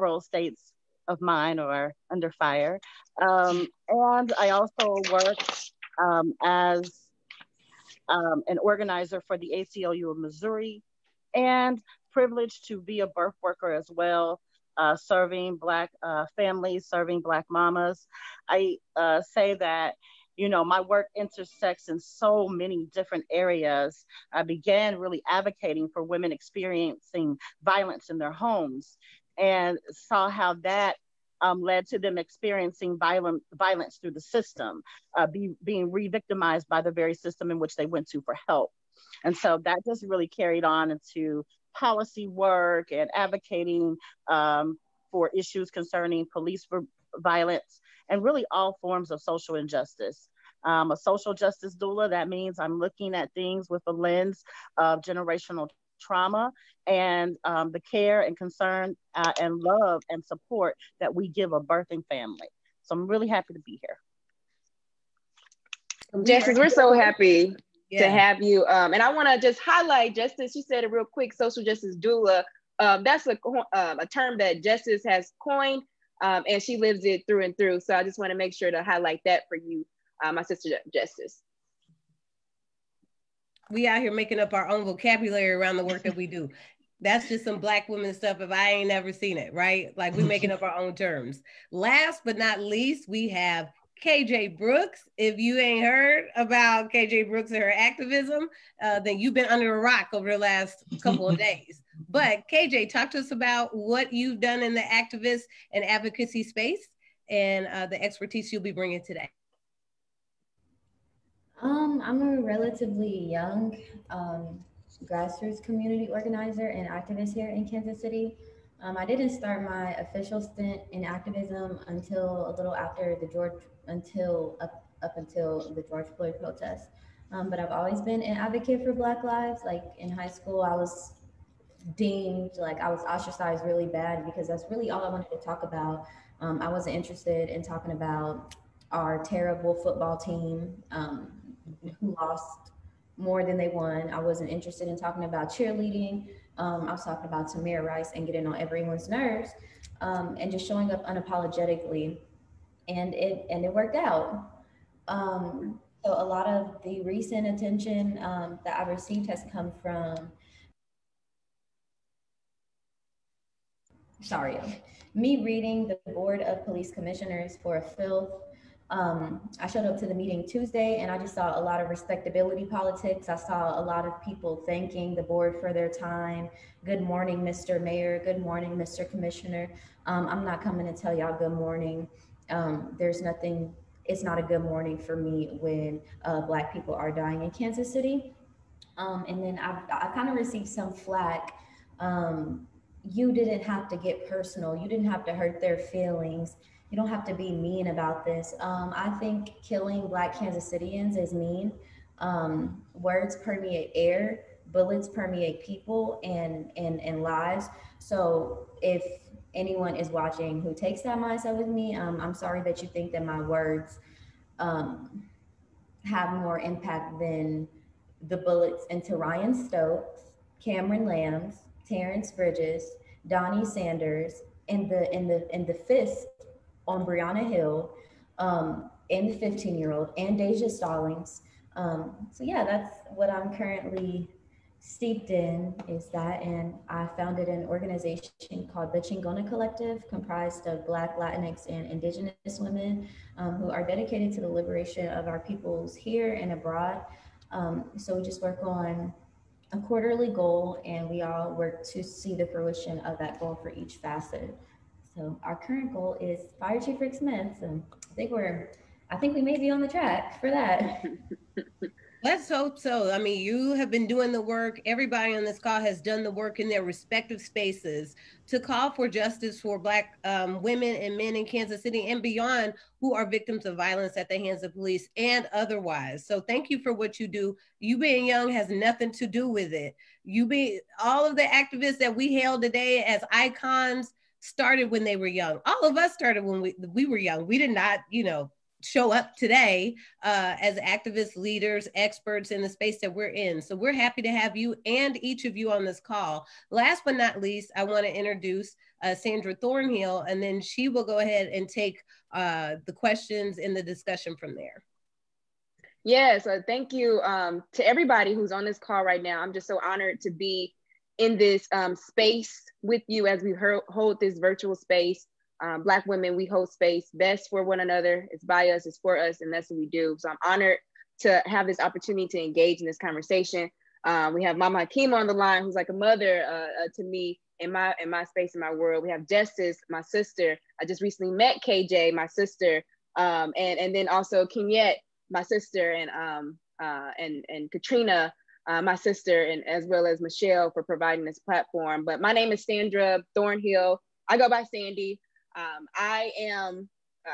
several states of mine are under fire. And I also work as an organizer for the ACLU of Missouri, and privileged to be a birth worker as well, serving Black families, serving Black mamas. I say that, my work intersects in so many different areas. I began really advocating for women experiencing violence in their homes and saw how that led to them experiencing violence through the system, being re-victimized by the very system in which they went to for help. And so that just really carried on into policy work and advocating for issues concerning police violence and really all forms of social injustice. A social justice doula, that means I'm looking at things with a lens of generational trauma and the care and concern and love and support that we give a birthing family. So I'm really happy to be here. Justice, we're so happy to have you. And I want to just highlight Justice. She said it real quick, social justice doula. That's a term that Justice has coined, and she lives it through and through. So I just want to make sure to highlight that for you, my sister Justice. We out here making up our own vocabulary around the work that we do. That's just some Black women stuff if I ain't never seen it, right? Like we making up our own terms. Last but not least, we have KJ Brooks. If you ain't heard about KJ Brooks and her activism, then you've been under a rock over the last couple of days. But KJ, talk to us about what you've done in the activist and advocacy space and the expertise you'll be bringing today. I'm a relatively young grassroots community organizer and activist here in Kansas City. I didn't start my official stint in activism until a little after up until the George Floyd protests. But I've always been an advocate for Black lives. Like in high school, I was I was ostracized really bad because that's really all I wanted to talk about. I wasn't interested in talking about our terrible football team who lost more than they won. I wasn't interested in talking about cheerleading. I was talking about Tamir Rice and getting on everyone's nerves and just showing up unapologetically. And it worked out. So a lot of the recent attention that I've received has come from me reading the Board of Police Commissioners for a Filth. I showed up to the meeting Tuesday and I just saw a lot of respectability politics. I saw a lot of people thanking the board for their time. Good morning, Mr. Mayor. Good morning, Mr. Commissioner. I'm not coming to tell y'all good morning. It's not a good morning for me when Black people are dying in Kansas City. And then I kind of received some flack. You didn't have to get personal. You didn't have to hurt their feelings. You don't have to be mean about this. I think killing Black Kansas Cityans is mean. Words permeate air, bullets permeate people and lives. So if anyone is watching who takes that mindset with me, I'm sorry that you think that my words have more impact than the bullets into Ryan Stokes, Cameron Lambs, Terrence Bridges, Donnie Sanders, and the fist on Breonna Hill, and the 15-year-old, and Deja Stallings. So yeah, that's what I'm currently steeped in, is that, and I founded an organization called the Chingona Collective, comprised of Black, Latinx, and Indigenous women who are dedicated to the liberation of our peoples here and abroad. So we just work on a quarterly goal, and we all work to see the fruition of that goal for each facet. So our current goal is Fire Chief Rick Smith. So I think we may be on the track for that. Let's hope so. I mean, you have been doing the work. Everybody on this call has done the work in their respective spaces to call for justice for Black women and men in Kansas City and beyond who are victims of violence at the hands of police and otherwise. So thank you for what you do. You being young has nothing to do with it. All of the activists that we hail today as icons started when they were young. All of us started when we were young. We did not, show up today as activists, leaders, experts in the space that we're in. So we're happy to have you and each of you on this call. Last but not least, I want to introduce Sandra Thornhill, and then she will go ahead and take the questions in the discussion from there. Yes, thank you to everybody who's on this call right now. I'm just so honored to be in this space with you as we hold this virtual space. Black women, we hold space best for one another. It's by us, it's for us, and that's what we do. So I'm honored to have this opportunity to engage in this conversation. We have Mama Hakima on the line, who's like a mother to me in my space, in my world. We have Justice, my sister. I just recently met KJ, my sister, and then also Kenyette, my sister, and Katrina, my sister, and as well as Michelle for providing this platform. But my name is Sandra Thornhill. I go by Sandy. I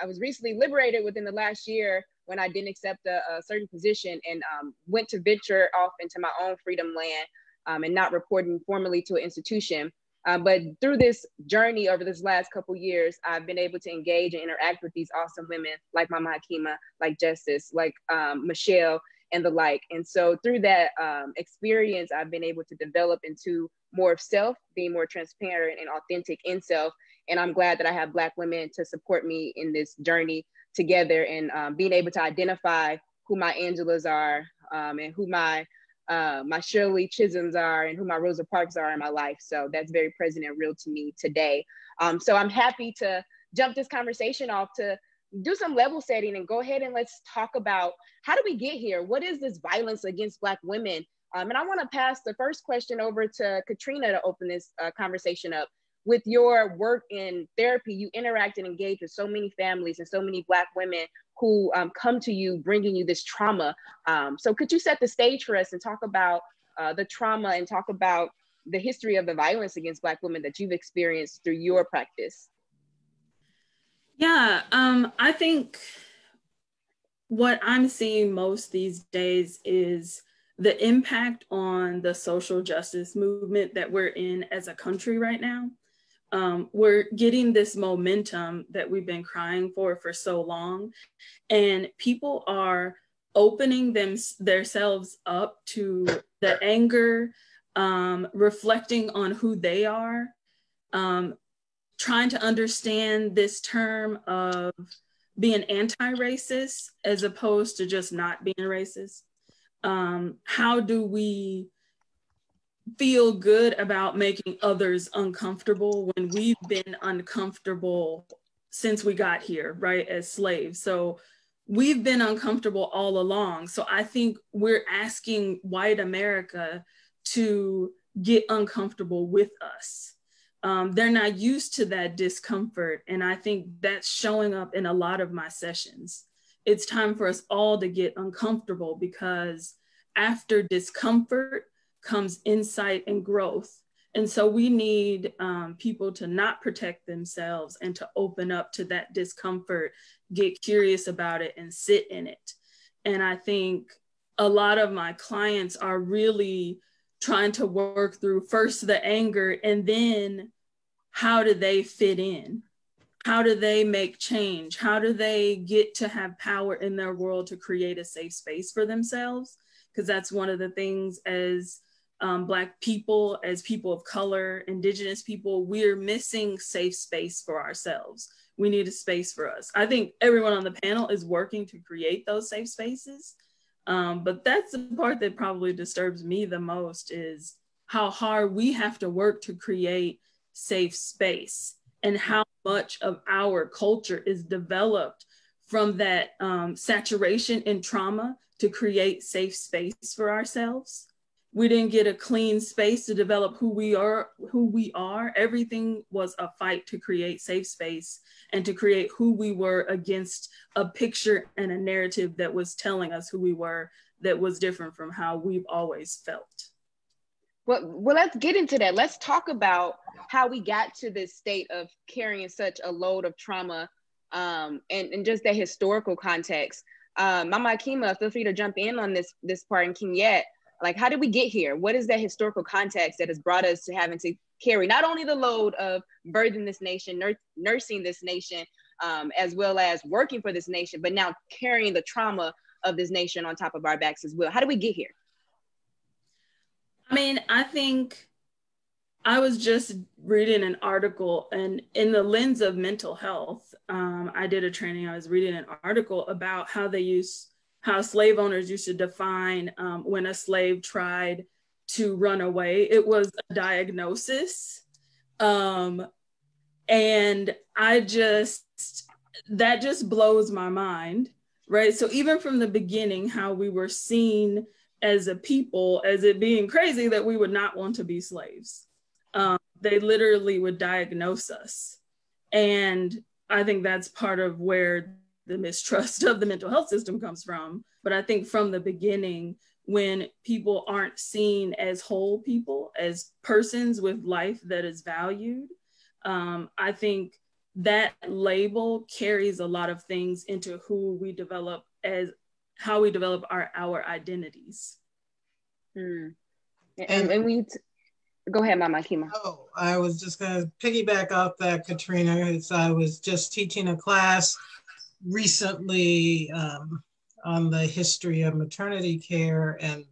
was recently liberated within the last year when I didn't accept a certain position and went to venture off into my own freedom land and not reporting formally to an institution. But through this journey over this last couple years, I've been able to engage and interact with these awesome women like Mama Hakima, like Justice, like Michelle, and the like. And so through that experience, I've been able to develop into more of self, being more transparent and authentic in self. And I'm glad that I have Black women to support me in this journey together, and being able to identify who my Angelas are and who my Shirley Chisholms are and who my Rosa Parks are in my life. So that's very present and real to me today. So I'm happy to jump this conversation off to do some level setting and go ahead and let's talk about how do we get here? What is this violence against Black women? And I want to pass the first question over to Katrina to open this conversation up. With your work in therapy, you interact and engage with so many families and so many Black women who come to you bringing you this trauma. So could you set the stage for us and talk about the trauma and talk about the history of the violence against Black women that you've experienced through your practice? Yeah, I think what I'm seeing most these days is the impact on the social justice movement that we're in as a country right now. We're getting this momentum that we've been crying for so long, and people are opening themselves up to the anger, reflecting on who they are, trying to understand this term of being anti-racist as opposed to just not being racist. How do we feel good about making others uncomfortable when we've been uncomfortable since we got here, right, as slaves? So we've been uncomfortable all along. So I think we're asking white America to get uncomfortable with us. They're not used to that discomfort. And I think that's showing up in a lot of my sessions. It's time for us all to get uncomfortable, because after discomfort comes insight and growth. And so we need people to not protect themselves and to open up to that discomfort, get curious about it and sit in it. And I think a lot of my clients are really trying to work through first the anger, and then how do they fit in? How do they make change? How do they get to have power in their world to create a safe space for themselves? Because that's one of the things as Black people, as people of color, Indigenous people, we're missing safe space for ourselves. We need a space for us. I think everyone on the panel is working to create those safe spaces. But that's the part that probably disturbs me the most, is how hard we have to work to create safe space, and how much of our culture is developed from that saturation in trauma to create safe space for ourselves. We didn't get a clean space to develop who we are. Everything was a fight to create safe space and to create who we were against a picture and a narrative that was telling us who we were, that was different from how we've always felt. Well, let's get into that. Let's talk about how we got to this state of carrying such a load of trauma and just that historical context. Mama Hakima, feel free to jump in on this part, and Kenyette. Like, how did we get here? What is that historical context that has brought us to having to carry not only the load of birthing this nation, nursing this nation, as well as working for this nation, but now carrying the trauma of this nation on top of our backs as well. How do we get here? I mean, I think I was just reading an article, and in the lens of mental health, I did a training. I was reading an article about how slave owners used to define when a slave tried to run away. It was a diagnosis. And that just blows my mind, right? So even from the beginning, how we were seen as a people, as it being crazy that we would not want to be slaves. They literally would diagnose us. And I think that's part of where the mistrust of the mental health system comes from. But I think from the beginning, when people aren't seen as whole people, as persons with life that is valued, I think that label carries a lot of things into who we develop, as how we develop our identities. And we go ahead, Mama Kima. Oh, I was just going to piggyback off that, Katrina. I was just teaching a class recently on the history of maternity care, and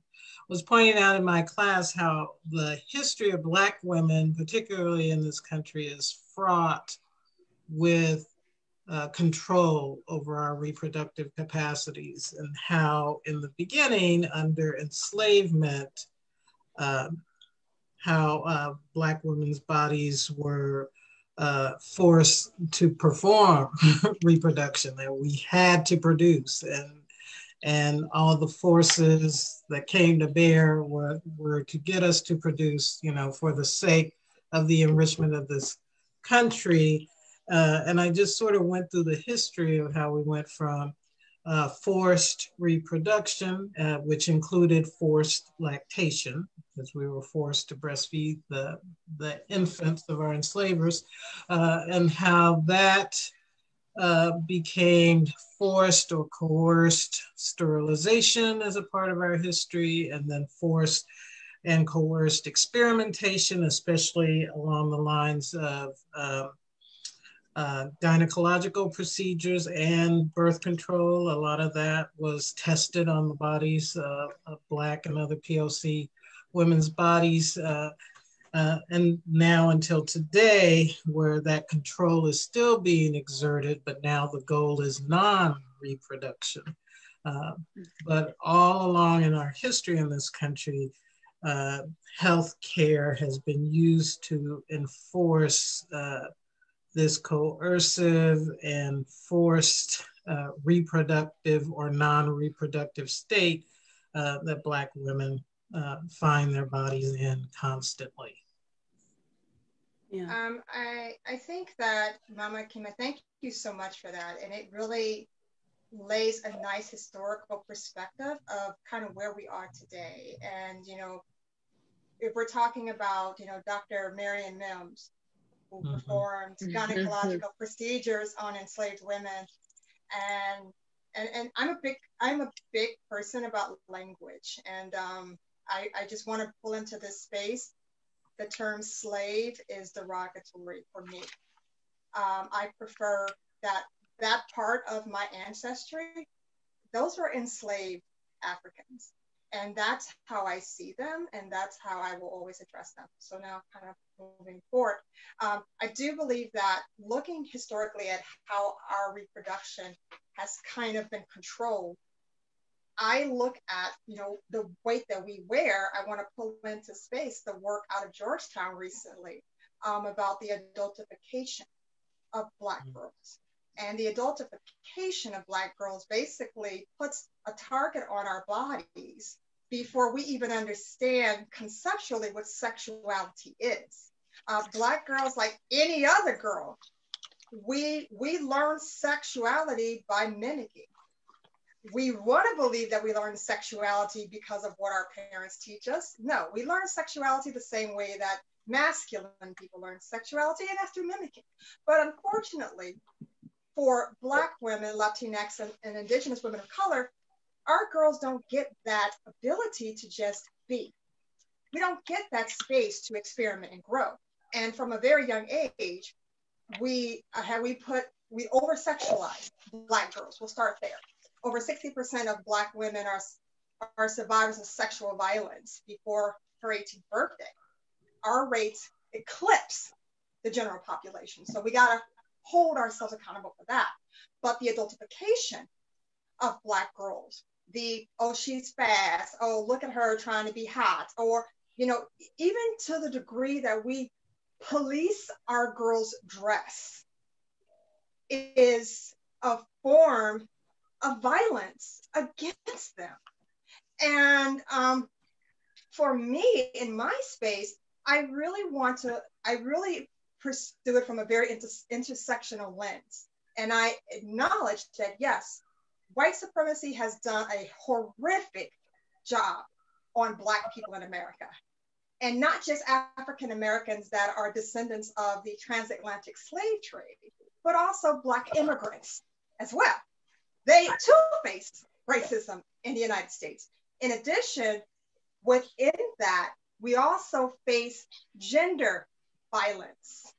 was pointing out in my class how the history of Black women, particularly in this country, is fraught with control over our reproductive capacities, and how in the beginning, under enslavement, how Black women's bodies were forced to perform reproduction, that we had to produce, and all the forces that came to bear were to get us to produce, for the sake of the enrichment of this country. And I just sort of went through the history of how we went from forced reproduction, which included forced lactation, because we were forced to breastfeed the infants of our enslavers, and how that became forced or coerced sterilization as a part of our history, and then forced and coerced experimentation, especially along the lines of gynecological procedures and birth control. A lot of that was tested on the bodies of Black and other POC women's bodies. And now until today, where that control is still being exerted, but now the goal is non-reproduction. But all along in our history in this country, healthcare has been used to enforce this coercive and forced reproductive or non-reproductive state that Black women find their bodies in constantly. Yeah. I think that, Mama Kima, thank you so much for that. And it really lays a nice historical perspective of kind of where we are today. And, if we're talking about, Dr. Marion Mims, who performed gynecological procedures on enslaved women. And I'm a big person about language. And I just want to pull into this space. The term slave is derogatory for me. I prefer that part of my ancestry, those were enslaved Africans. And that's how I see them, and that's how I will always address them. So now kind of moving forward, I do believe that looking historically at how our reproduction has kind of been controlled, I look at, the weight that we wear. I want to pull into space the work out of Georgetown recently about the adultification of Black girls. And the adultification of Black girls basically puts a target on our bodies before we even understand conceptually what sexuality is. Black girls, like any other girl, we learn sexuality by mimicking. We want to believe that we learn sexuality because of what our parents teach us. No, we learn sexuality the same way that masculine people learn sexuality, and that's through mimicking. But unfortunately, for Black women, Latinx, and Indigenous women of color, our girls don't get that ability to just be. We don't get that space to experiment and grow. And from a very young age, we put we over-sexualize Black girls. We'll start there. Over 60% of Black women are survivors of sexual violence before her 18th birthday. Our rates eclipse the general population. So we got to hold ourselves accountable for that. But the adultification of Black girls, oh, she's fast, oh, look at her trying to be hot, or, you know, even to the degree that we police our girls' dress is a form of violence against them. And for me, in my space, I really pursue it from a very intersectional lens. And I acknowledge that, yes, white supremacy has done a horrific job on Black people in America. And not just African Americans that are descendants of the transatlantic slave trade, but also Black immigrants as well. They too face racism in the United States. In addition, within that, we also face gender violence.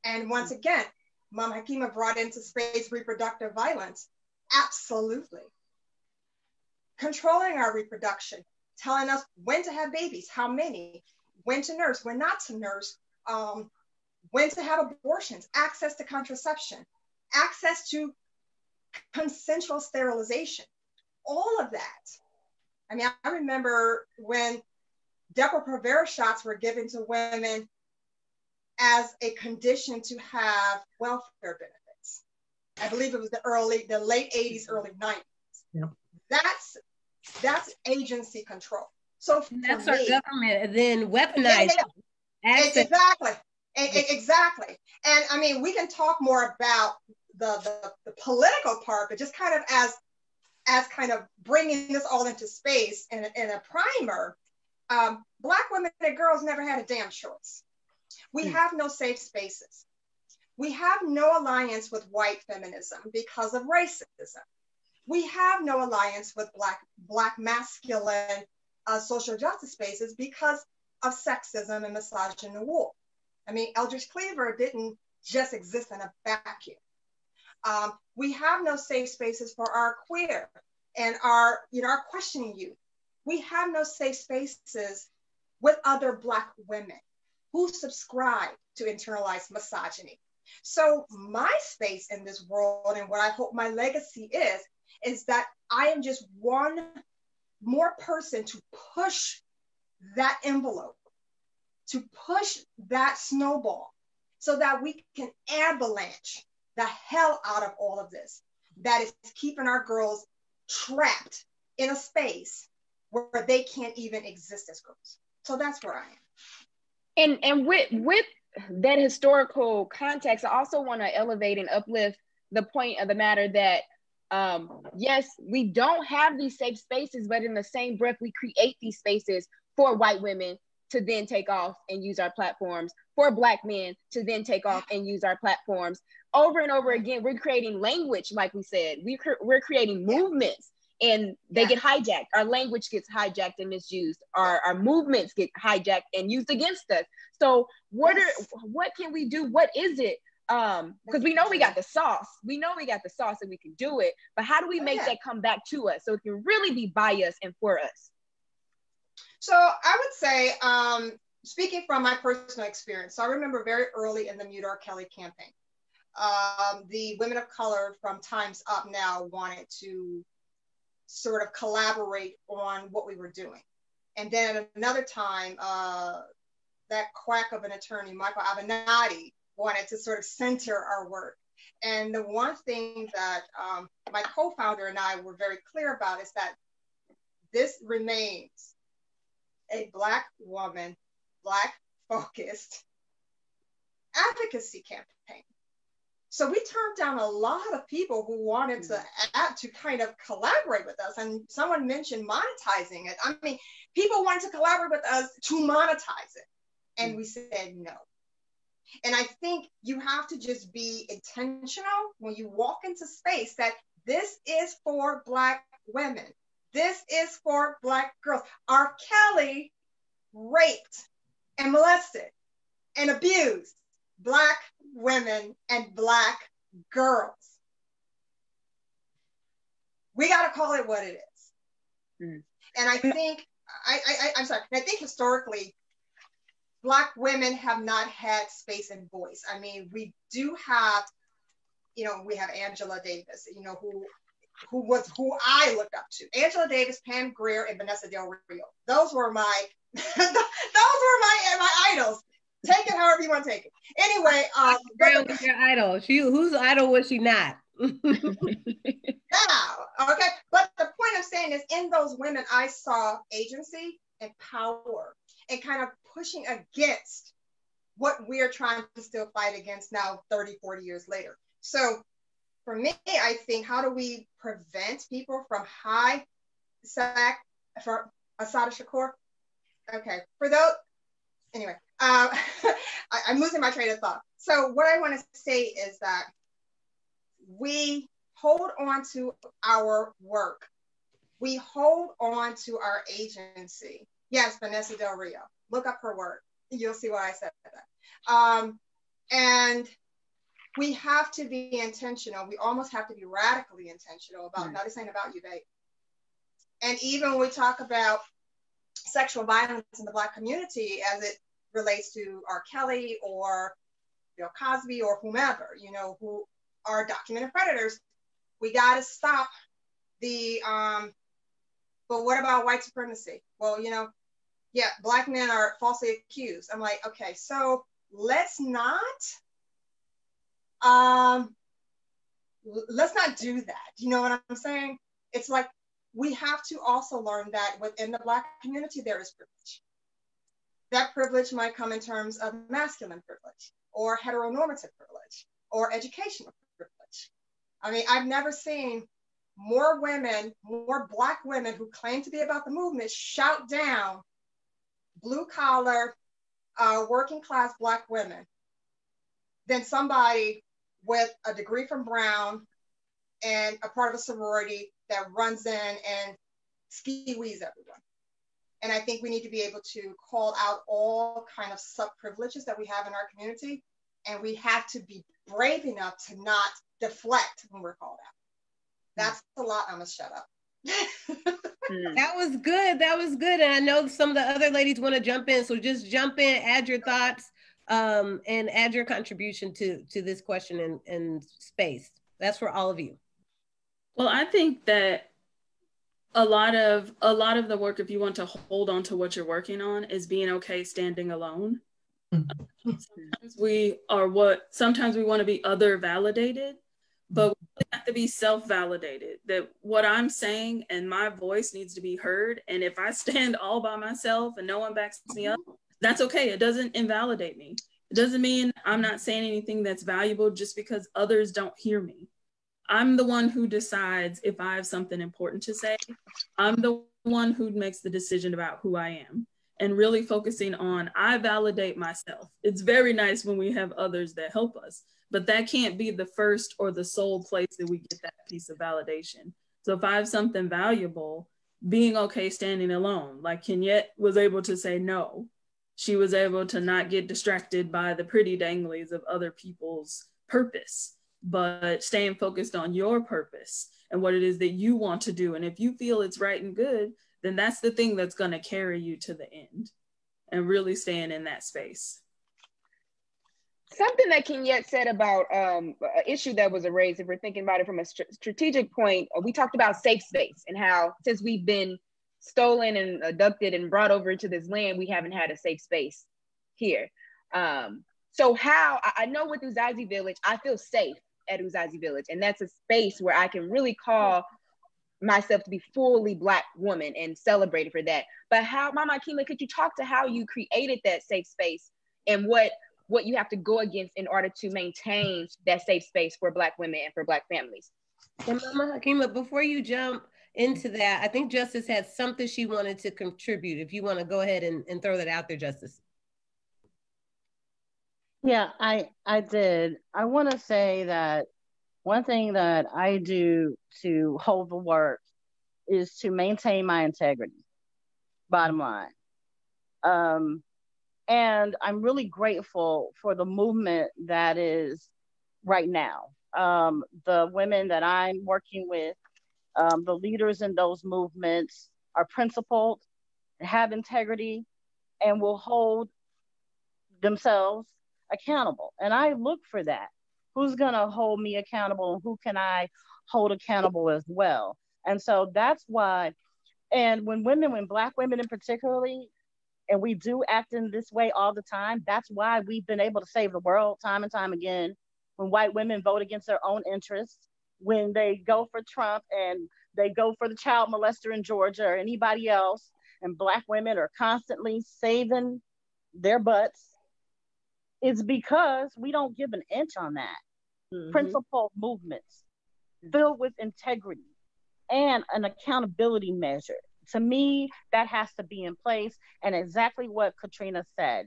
And once again, Mama Hakima brought into space reproductive violence. Absolutely. Controlling our reproduction, telling us when to have babies, how many, when to nurse, when not to nurse, when to have abortions, access to contraception, access to consensual sterilization, all of that. I mean, I remember when Depo-Provera shots were given to women as a condition to have welfare benefits. I believe it was the late 80s, early 90s. Yep. That's agency control. So that's our government, and then weaponized. Exactly. Exactly. And I mean, we can talk more about the political part, but just kind of as kind of bringing this all into space in a primer, Black women and girls never had a damn choice. We have no safe spaces. We have no alliance with white feminism because of racism. We have no alliance with Black masculine social justice spaces because of sexism and misogyny. I mean, Eldridge Cleaver didn't just exist in a vacuum. We have no safe spaces for our queer and our questioning youth. We have no safe spaces with other Black women who subscribe to internalized misogyny. So my space in this world, and what I hope my legacy is that I am just one more person to push that envelope, to push that snowball, so that we can avalanche the hell out of all of this that is keeping our girls trapped in a space where they can't even exist as girls. So that's where I am. And with that historical context, I also want to elevate and uplift the point of the matter that yes, we don't have these safe spaces, but in the same breath, we create these spaces for white women to then take off and use our platforms, for Black men to then take off and use our platforms. Over and over again, we're creating language, like we said. We're creating movements, and they get hijacked. Our language gets hijacked and misused. Our movements get hijacked and used against us. So what can we do? What is it? Because we know we got the sauce. We know we got the sauce and we can do it. But how do we make that come back to us so it can really be by us and for us? So I would say, speaking from my personal experience, so I remember very early in the Mute R. Kelly campaign, the women of color from Time's Up Now wanted to sort of collaborate on what we were doing. And then at another time, that quack of an attorney, Michael Avenatti, wanted to sort of center our work. And the one thing that my co-founder and I were very clear about is that this remains a Black woman, Black focused advocacy campaign. So we turned down a lot of people who wanted to kind of collaborate with us. And someone mentioned monetizing it. I mean, people wanted to collaborate with us to monetize it. And we said no. And I think you have to just be intentional when you walk into space that this is for Black women. This is for Black girls. R. Kelly raped and molested and abused Black women and Black girls. We got to call it what it is. Mm. And I think, I'm sorry, I think historically, Black women have not had space and voice. I mean, we do have, you know, we have Angela Davis, you know, who I looked up to. Angela Davis, Pam Grier, and Vanessa Del Rio. Those were my my idols. Take it however you want to take it. Anyway, Grier was your idol. Whose idol was she not? Yeah, okay. But the point I'm saying is, in those women, I saw agency and power and kind of pushing against what we're trying to still fight against now 30, 40 years later. So for me, I think, how do we prevent people from high sack for Assata Shakur? Okay, for those, anyway, I'm losing my train of thought. So what I want to say is that we hold on to our work. We hold on to our agency. Yes, Vanessa Del Rio. Look up her work. You'll see why I said that. And we have to be intentional. We almost have to be radically intentional about, now this ain't about you, babe. And even when we talk about sexual violence in the Black community as it relates to R. Kelly or Bill Cosby or whomever, you know, who are documented predators, we got to stop the, but what about white supremacy? Well, you know, yeah, Black men are falsely accused. I'm like, okay, so let's not do that. You know what I'm saying? It's like, we have to also learn that within the Black community, there is privilege. That privilege might come in terms of masculine privilege or heteronormative privilege or educational privilege. I mean, I've never seen more women, more Black women who claim to be about the movement shout down blue collar, working class Black women than somebody with a degree from Brown and a part of a sorority that runs in and ski-wees everyone. And I think we need to be able to call out all kind of sub-privileges that we have in our community. And we have to be brave enough to not deflect when we're called out. That's a lot. I'm gonna shut up. That was good. That was good. And I know some of the other ladies want to jump in. So just jump in, add your thoughts, and add your contribution to this question and space. That's for all of you. Well, I think that a lot of the work, if you want to hold on to what you're working on, is being okay standing alone. Sometimes we want to be other validated, but we have to be self-validated, that what I'm saying and my voice needs to be heard. And if I stand all by myself and no one backs me up, that's okay. It doesn't invalidate me. It doesn't mean I'm not saying anything that's valuable just because others don't hear me. I'm the one who decides if I have something important to say. I'm the one who makes the decision about who I am, and really focusing on, I validate myself. It's very nice when we have others that help us, but that can't be the first or the sole place that we get that piece of validation. So if I have something valuable, being okay standing alone, like Kenyette was able to say no. She was able to not get distracted by the pretty danglies of other people's purpose, but staying focused on your purpose and what it is that you want to do. And if you feel it's right and good, then that's the thing that's going to carry you to the end, and really staying in that space. Something that Kenyette said about an issue that was raised, if we're thinking about it from a strategic point, we talked about safe space and how since we've been stolen and abducted and brought over to this land, we haven't had a safe space here. So how, I know with Uzazi Village, I feel safe at Uzazi Village, and that's a space where I can really call myself to be fully Black woman and celebrated for that. But how, Mama Akima, could you talk to how you created that safe space and what you have to go against in order to maintain that safe space for Black women and for Black families? And Mama Akima, before you jump into that, I think Justice had something she wanted to contribute. If you want to go ahead and throw that out there, Justice. Yeah, I did. I want to say that one thing that I do to hold the work is to maintain my integrity, bottom line. And I'm really grateful for the movement that is right now. The women that I'm working with, the leaders in those movements are principled, have integrity, and will hold themselves accountable. And I look for that. Who's going to hold me accountable and who can I hold accountable as well? And so that's why, and when Black women in particularly, and we do act in this way all the time, that's why we've been able to save the world time and time again. When white women vote against their own interests, when they go for Trump and they go for the child molester in Georgia or anybody else, and Black women are constantly saving their butts, it's because we don't give an inch on that. Principled movements filled with integrity and an accountability measure. To me, that has to be in place. And exactly what Katrina said.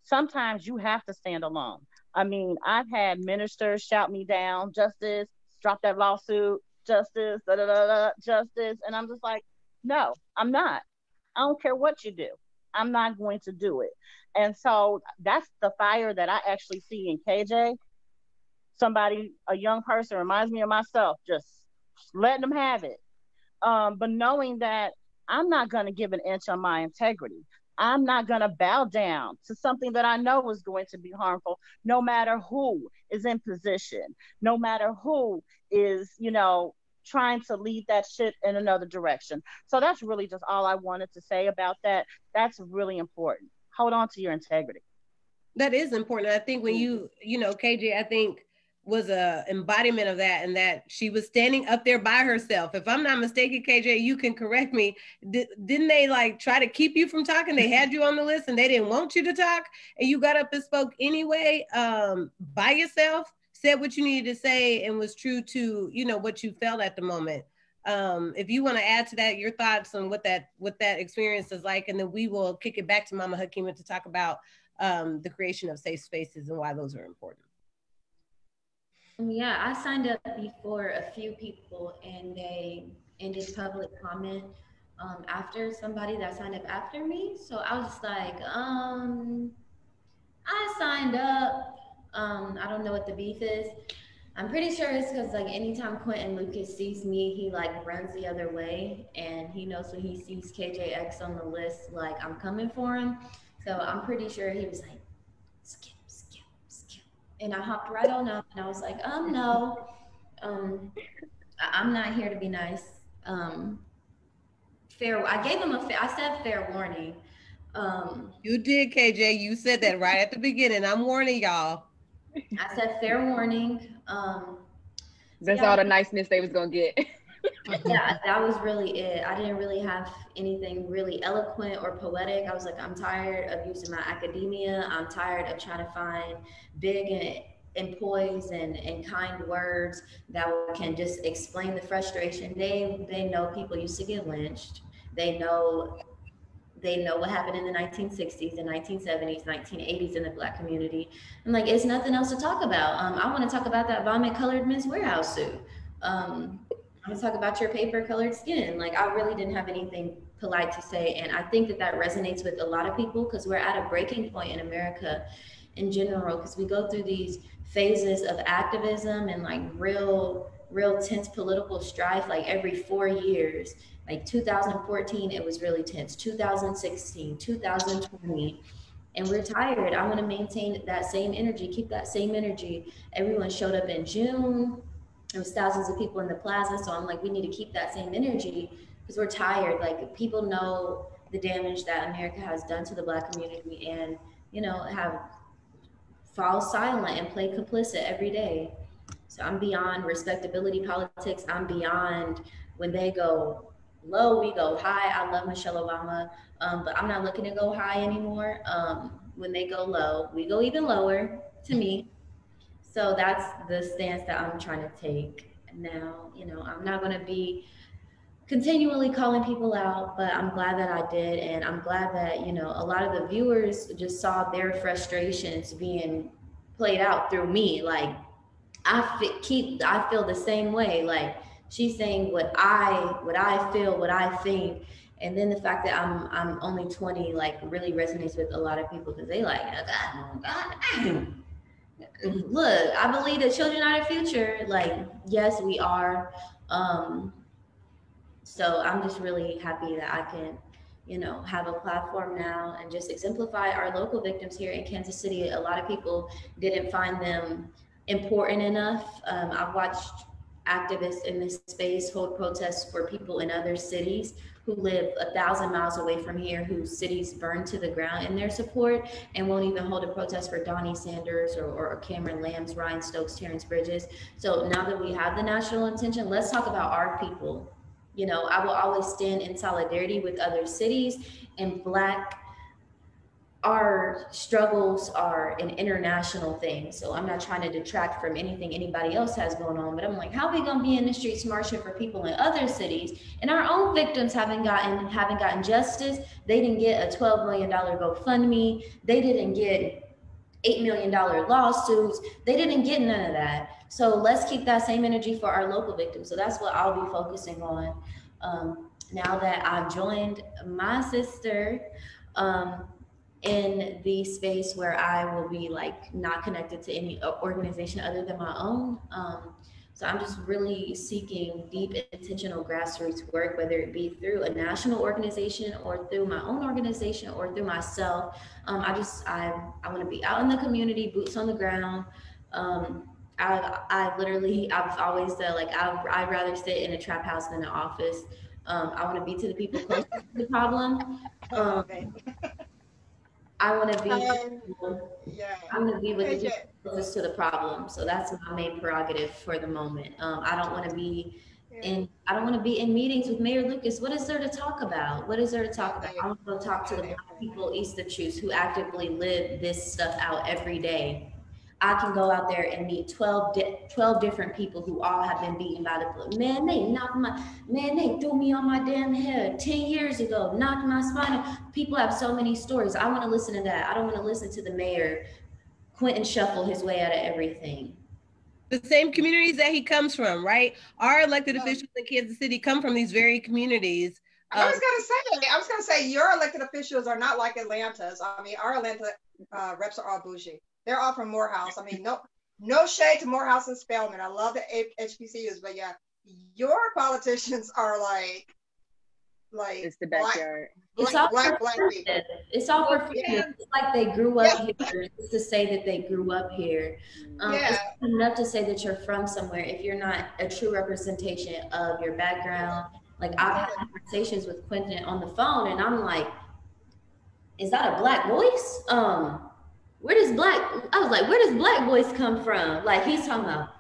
Sometimes you have to stand alone. I mean, I've had ministers shout me down, justice, drop that lawsuit, justice, da da da da, justice. And I'm just like, no, I'm not. I don't care what you do. I'm not going to do it. And so that's the fire that I actually see in KJ. Somebody, a young person, reminds me of myself, just letting them have it. But knowing that I'm not going to give an inch on my integrity. I'm not going to bow down to something that I know is going to be harmful, no matter who is in position, no matter who is, trying to lead that shit in another direction. So that's really just all I wanted to say about that. That's really important. Hold on to your integrity. That is important. I think when KJ, I think was a embodiment of that, and that she was standing up there by herself. If I'm not mistaken, KJ, you can correct me. Didn't they like try to keep you from talking? They had you on the list and they didn't want you to talk, and you got up and spoke anyway, by yourself, said what you needed to say, and was true to, what you felt at the moment. If you want to add to that, your thoughts on what that experience is like, and then we will kick it back to Mama Hakima to talk about the creation of safe spaces and why those are important. Yeah, I signed up before a few people, and they ended public comment after somebody that signed up after me. So I was just like, I signed up. I don't know what the beef is. I'm pretty sure it's because like anytime Quentin Lucas sees me, he like runs the other way, and he knows when he sees KJX on the list, like I'm coming for him. So I'm pretty sure he was like, skip, skip, skip. And I hopped right on up, and I was like, no, I'm not here to be nice. Fair. I gave him I said fair warning. You did, KJ. You said that right at the beginning. I'm warning y'all. I said fair warning. That's all the niceness they was gonna get. Yeah, that was really it. I didn't really have anything really eloquent or poetic. I was like, I'm tired of using my academia. I'm tired of trying to find big and poised and kind words that can just explain the frustration. They know people used to get lynched. They know what happened in the 1960s, the 1970s, 1980s in the Black community. I'm like, it's nothing else to talk about. I want to talk about that vomit-colored Men's Warehouse suit. I'm gonna talk about your paper-colored skin. Like, I really didn't have anything polite to say, and I think that resonates with a lot of people because we're at a breaking point in America in general, because we go through these phases of activism and like real tense political strife like every 4 years. Like 2014, it was really tense. 2016, 2020, and we're tired. I want to maintain that same energy, keep that same energy. Everyone showed up in June. There was thousands of people in the plaza, so I'm like, we need to keep that same energy because we're tired. Like, people know the damage that America has done to the Black community, and have fall silent and play complicit every day. So I'm beyond respectability politics. I'm beyond when they go low, we go high. I love Michelle Obama, but I'm not looking to go high anymore. When they go low, we go even lower to me. So that's the stance that I'm trying to take now. I'm not going to be continually calling people out, but I'm glad that I did. And I'm glad that, a lot of the viewers just saw their frustrations being played out through me. Like, I feel the same way. Like, she's saying what I feel, what I think. And then the fact that I'm only 20, like, really resonates with a lot of people because they like, oh God, Look, I believe that children are the future. Like, yes, we are. So I'm just really happy that I can, have a platform now and just exemplify our local victims here in Kansas City. A lot of people didn't find them important enough. I've watched activists in this space hold protests for people in other cities who live 1,000 miles away from here, whose cities burned to the ground in their support, and won't even hold a protest for Donnie Sanders or Cameron Lambs, Ryan Stokes, Terrence Bridges. So now that we have the national intention, let's talk about our people. I will always stand in solidarity with other cities, and our struggles are an international thing. So I'm not trying to detract from anything anybody else has going on, but I'm like, how are we gonna be in the streets marching for people in other cities, and our own victims haven't gotten justice? They didn't get a $12 million GoFundMe. They didn't get $8 million lawsuits. They didn't get none of that. So let's keep that same energy for our local victims. So that's what I'll be focusing on. Now that I've joined my sister in the space where I will be like not connected to any organization other than my own. So I'm just really seeking deep, intentional grassroots work, whether it be through a national organization or through my own organization or through myself. I want to be out in the community, boots on the ground. I've always said, like, I'd rather sit in a trap house than an office. I want to be to the people closest to the problem. I want to be. I want to be with the people closest to the problem. So that's my main prerogative for the moment. I don't want to be I don't want to be in meetings with Mayor Lucas. What is there to talk about? What is there to talk about? I want to go talk to the Black people east of Choose who actively live this stuff out every day. I can go out there and meet 12 different people who all have been beaten by the police. Man, they threw me on my damn head 10 years ago, knocked my spine. People have so many stories. I want to listen to that. I don't want to listen to the mayor Quentin shuffle his way out of everything. The same communities that he comes from, right? Our elected officials in Kansas City come from these very communities. I was gonna say your elected officials are not like Atlanta's. I mean, our Atlanta reps are all bougie. They're all from Morehouse. I mean, no shade to Morehouse and Spelman. I love the HBCUs, but yeah, your politicians are like it's the backyard. It's all performative. It's all performative. It's like they grew up here just to say that they grew up here. It's enough to say that you're from somewhere if you're not a true representation of your background. Like, I've had conversations with Quentin on the phone, and I'm like, is that a Black voice? Where does Black voice come from? Like, he's talking about,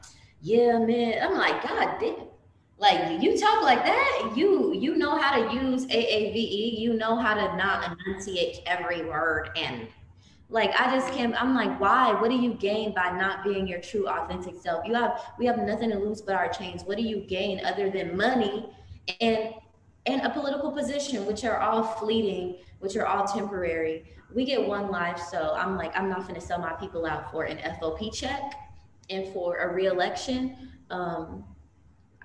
yeah, man. I'm like, God damn. Like, you talk like that, you know how to use AAVE, you know how to not enunciate every word, and like, I just can't. I'm like, why? What do you gain by not being your true, authentic self? We have nothing to lose but our chains. What do you gain other than money and a political position, which are all fleeting, which are all temporary? We get one life, so I'm like, I'm not going to sell my people out for an FOP check and for a re-election.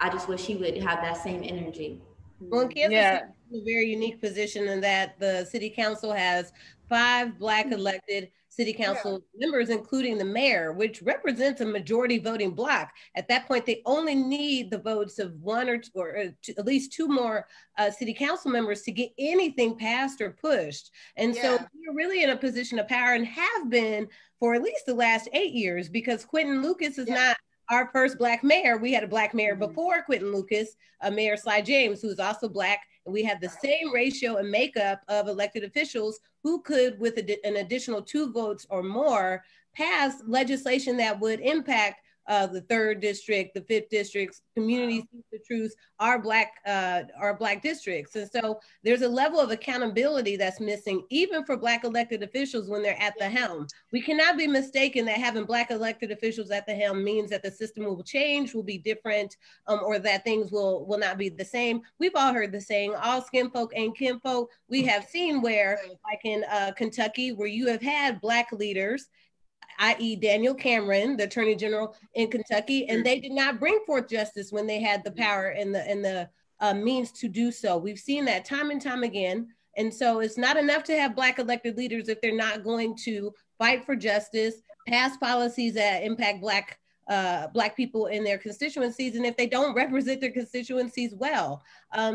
I just wish he would have that same energy. Well, Kansas City is a very unique position in that the city council has 5 Black elected city council members, including the mayor, which represents a majority voting bloc. At that point, they only need the votes of one or at least 2 more city council members to get anything passed or pushed. And so we're really in a position of power, and have been for at least the last 8 years, because Quentin Lucas is not our first Black mayor. We had a Black mayor before Quentin Lucas, Mayor Sly James, who is also Black. And we have the same ratio and makeup of elected officials who could, with an additional 2 votes or more, pass legislation that would impact the 3rd district, the 5th district, communities, the truth, our black districts. And so there's a level of accountability that's missing, even for Black elected officials when they're at the helm. We cannot be mistaken that having Black elected officials at the helm means that the system will change, will be different, or that things will not be the same. We've all heard the saying, all skin folk ain't kin folk. We have seen where, like in Kentucky, where you have had Black leaders, i.e. Daniel Cameron, the Attorney General in Kentucky, and they did not bring forth justice when they had the power and the means to do so. We've seen that time and time again. And so it's not enough to have Black elected leaders if they're not going to fight for justice, pass policies that impact Black people in their constituencies, and if they don't represent their constituencies well.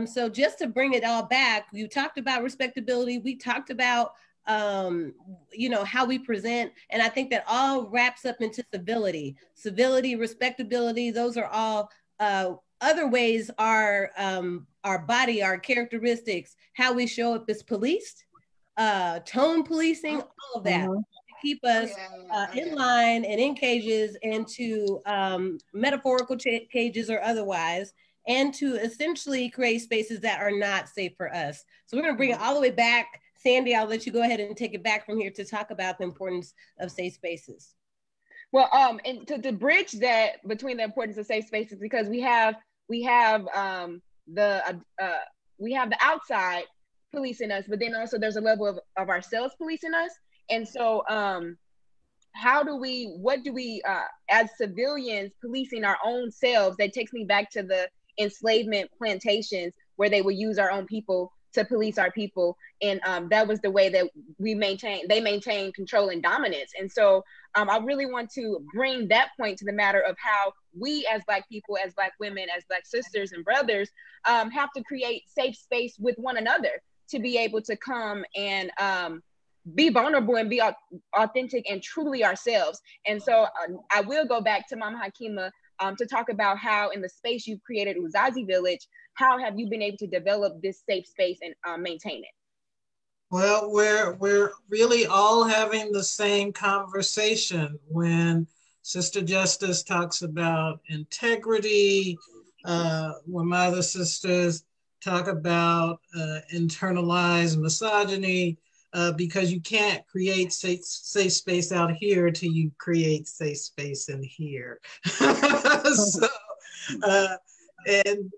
So just to bring it all back, you talked about respectability, we talked about how we present, and I think that all wraps up into civility, respectability. Those are all other ways our body, our characteristics, how we show up as policed, tone policing, all of that. Keep us in line and in cages, and to metaphorical cages or otherwise, and to essentially create spaces that are not safe for us. So we're going to bring it all the way back. Sandy, I'll let you go ahead and take it back from here to talk about the importance of safe spaces. Well, and to bridge that between the importance of safe spaces, because we have the outside policing us, but then also there's a level of ourselves policing us. And so what do we as civilians policing our own selves? That takes me back to the enslavement plantations, where they would use our own people to police our people. And that was the way that they maintained control and dominance. And so I really want to bring that point to the matter of how we as Black people, as Black women, as Black sisters and brothers have to create safe space with one another to be able to come and be vulnerable and be authentic and truly ourselves. And so I will go back to Mama Hakima to talk about how in the space you've created, Uzazi Village, how have you been able to develop this safe space and maintain it? Well, we're really all having the same conversation. When Sister Justice talks about integrity, when my other sisters talk about internalized misogyny, because you can't create safe space out here till you create safe space in here. So, and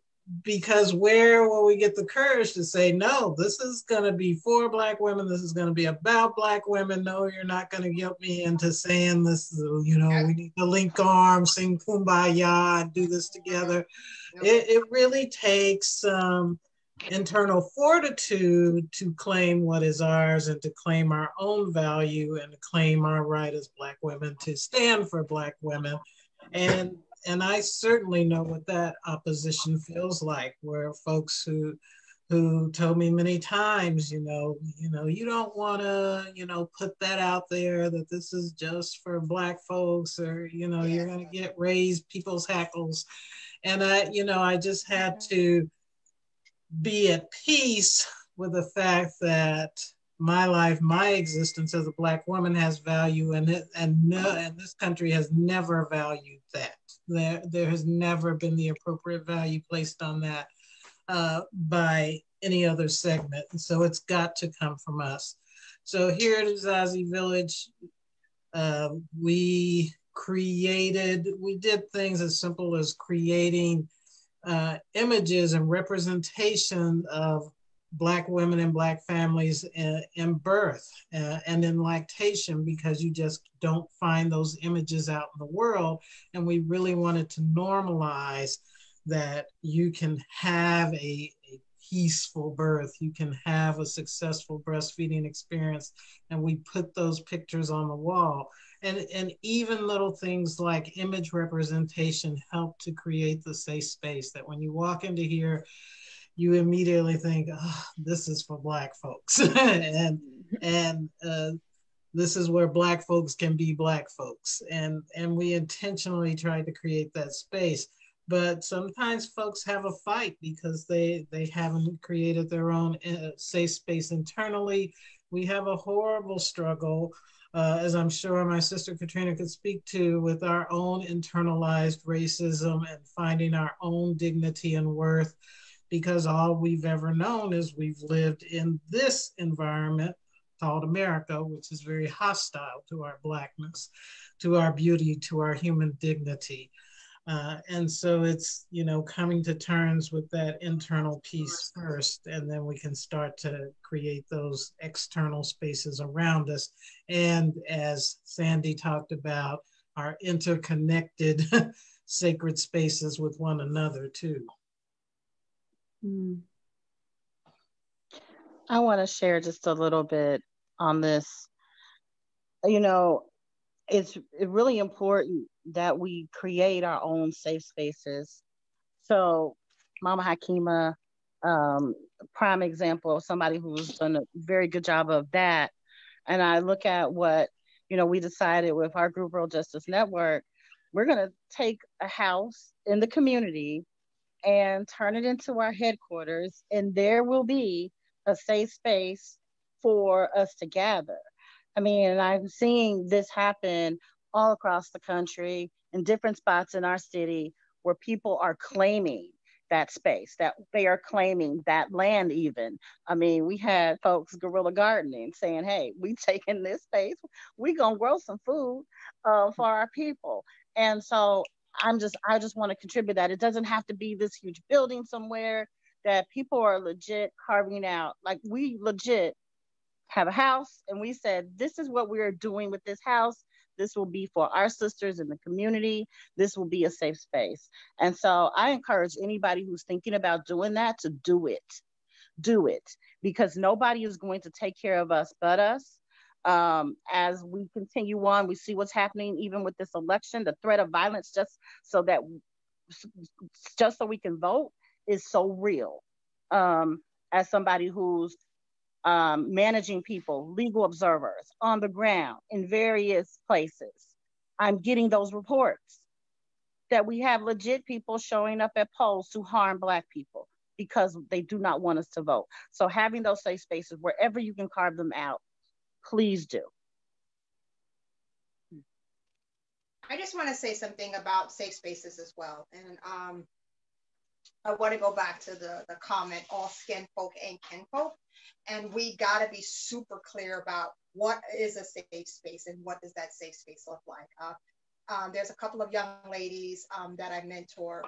because where will we get the courage to say, no, this is going to be for Black women, this is going to be about Black women. No, you're not going to guilt me into saying this, we need to link arms, sing Kumbaya, and do this together. It really takes internal fortitude to claim what is ours, and to claim our own value, and to claim our right as Black women to stand for Black women. And I certainly know what that opposition feels like, where folks who told me many times, you don't want to, put that out there, that this is just for Black folks, or, you're going to raise people's hackles. And I just had to be at peace with the fact that my life, my existence as a Black woman has value, and this country has never valued that. There has never been the appropriate value placed on that by any other segment. And so it's got to come from us. So here at Uzazi Village, we did things as simple as creating images and representation of Black women and Black families in birth and in lactation, because you just don't find those images out in the world. And we really wanted to normalize that you can have a peaceful birth, you can have a successful breastfeeding experience, and we put those pictures on the wall. And even little things like image representation help to create the safe space, that when you walk into here, you immediately think, oh, this is for Black folks. and this is where Black folks can be Black folks. And we intentionally tried to create that space. But sometimes folks have a fight because they haven't created their own safe space internally. We have a horrible struggle, as I'm sure my sister Katrina could speak to, with our own internalized racism and finding our own dignity and worth, because all we've ever known is we've lived in this environment called America, which is very hostile to our Blackness, to our beauty, to our human dignity. And so it's, coming to terms with that internal piece first, and then we can start to create those external spaces around us. And as Sandy talked about, our interconnected sacred spaces with one another too. I want to share just a little bit on this. You know, it's really important that we create our own safe spaces. So, Mama Hakima, prime example of somebody who's done a very good job of that. And I look at what, we decided with our Group World Justice Network, we're going to take a house in the community and turn it into our headquarters, and there will be a safe space for us to gather. I mean, and I'm seeing this happen all across the country in different spots in our city where people are claiming that space, that they are claiming that land even. I mean, we had folks guerrilla gardening saying, hey, we taking this space, we gonna grow some food for our people. And so I just want to contribute that. It doesn't have to be this huge building somewhere, that people are legit carving out. Like, we legit have a house and we said, this is what we are doing with this house. This will be for our sisters in the community. This will be a safe space. And so I encourage anybody who's thinking about doing that to do it. Do it, because nobody is going to take care of us but us. As we continue on, we see what's happening even with this election. The threat of violence just so we can vote is so real. As somebody who's managing people, legal observers on the ground in various places, I'm getting those reports that we have legit people showing up at polls to harm Black people because they do not want us to vote. So having those safe spaces wherever you can carve them out, please do. I just want to say something about safe spaces as well. And I want to go back to the comment, all skin folk ain't kinfolk. And we got to be super clear about what is a safe space and what does that safe space look like. There's a couple of young ladies that I mentor.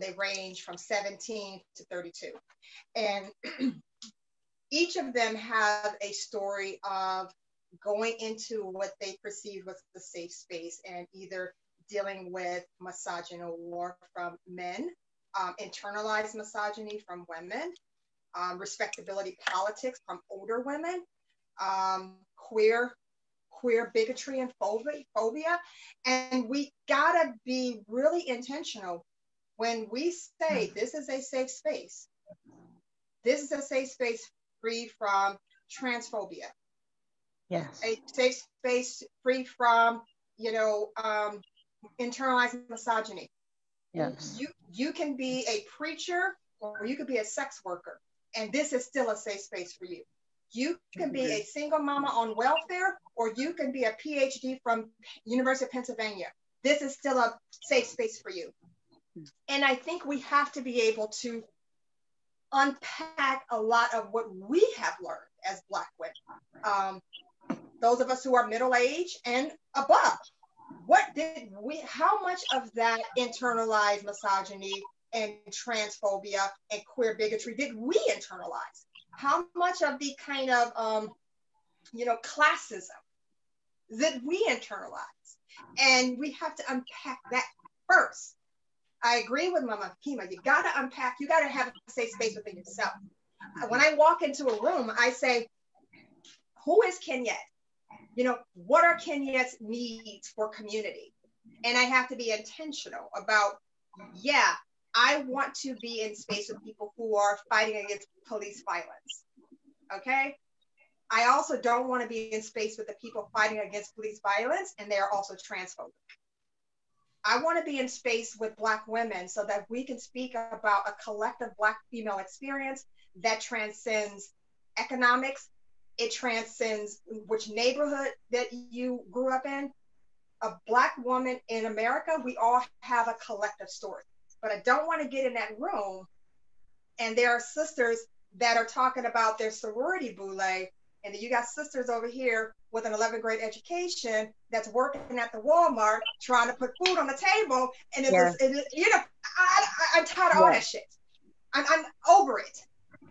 They range from 17 to 32. And each of them have a story of going into what they perceived was the safe space and either dealing with misogyny war from men, internalized misogyny from women, respectability politics from older women, queer bigotry and phobia. And we gotta be really intentional when we say this is a safe space. This is a safe space free from transphobia. Yes. A safe space free from, internalized misogyny. Yes. You can be a preacher or you could be a sex worker, and this is still a safe space for you. You can be a single mama on welfare, or you can be a PhD from University of Pennsylvania. This is still a safe space for you. And I think we have to be able to unpack a lot of what we have learned as Black women. Those of us who are middle-aged and above, how much of that internalized misogyny and transphobia and queer bigotry did we internalize? How much of the kind of, classism did we internalize? And we have to unpack that first. I agree with Mama Kima. You got to unpack, you got to have a safe space within yourself. When I walk into a room, I say, who is Kenyette? What are Kenyette's needs for community? And I have to be intentional about, I want to be in space with people who are fighting against police violence. Okay? I also don't want to be in space with the people fighting against police violence, and they are also transphobic. I want to be in space with Black women so that we can speak about a collective Black female experience that transcends economics. It transcends which neighborhood that you grew up in. A Black woman in America, we all have a collective story. But I don't want to get in that room and there are sisters that are talking about their sorority boule, and then you got sisters over here with an 11th grade education that's working at the Walmart trying to put food on the table, and I'm tired of all that shit. I'm over it.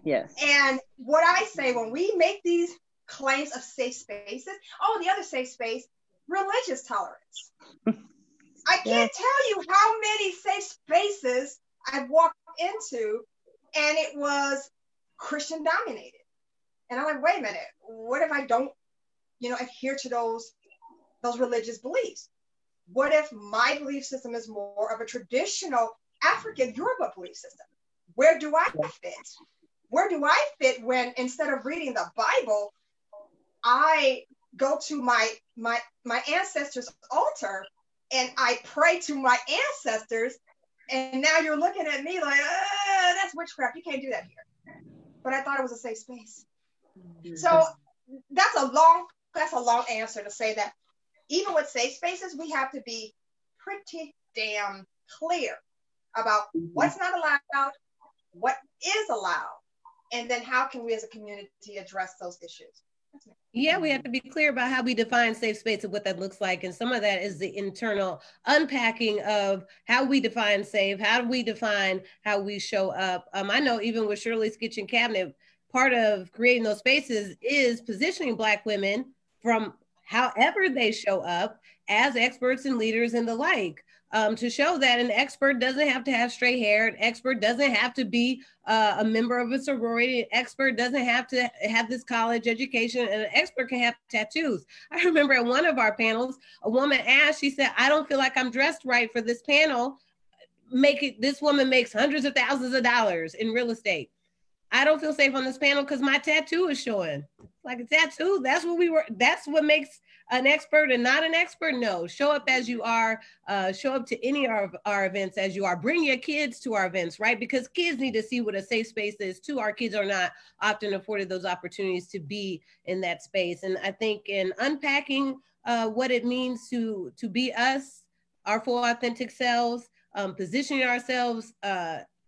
Yes. And what I say when we make these claims of safe spaces, the other safe space, religious tolerance. I can't tell you how many safe spaces I've walked into and it was Christian dominated. And I'm like, wait a minute, what if I don't, adhere to those religious beliefs? What if my belief system is more of a traditional African Yoruba belief system? Where do I fit? Where do I fit when instead of reading the Bible, I go to my ancestors' altar and I pray to my ancestors, and now you're looking at me like, that's witchcraft. You can't do that here. But I thought it was a safe space. So that's a long answer to say that even with safe spaces, we have to be pretty damn clear about what's not allowed, what is allowed, and then how can we as a community address those issues. Yeah, we have to be clear about how we define safe space and what that looks like. And some of that is the internal unpacking of how we define safe, how do we define how we show up. I know even with Shirley's Kitchen Cabinet, part of creating those spaces is positioning Black women from however they show up as experts and leaders and the like. To show that an expert doesn't have to have straight hair, an expert doesn't have to be a member of a sorority, an expert doesn't have to have this college education, and an expert can have tattoos. I remember at one of our panels, a woman asked, she said, I don't feel like I'm dressed right for this panel. This woman makes hundreds of thousands of dollars in real estate. I don't feel safe on this panel because my tattoo is showing. Like a tattoo, that's what makes an expert and not an expert. No, show up as you are, show up to any of our events as you are. Bring your kids to our events, right? Because kids need to see what a safe space is too. Our kids are not often afforded those opportunities to be in that space. And I think in unpacking what it means to be us, our full authentic selves, positioning ourselves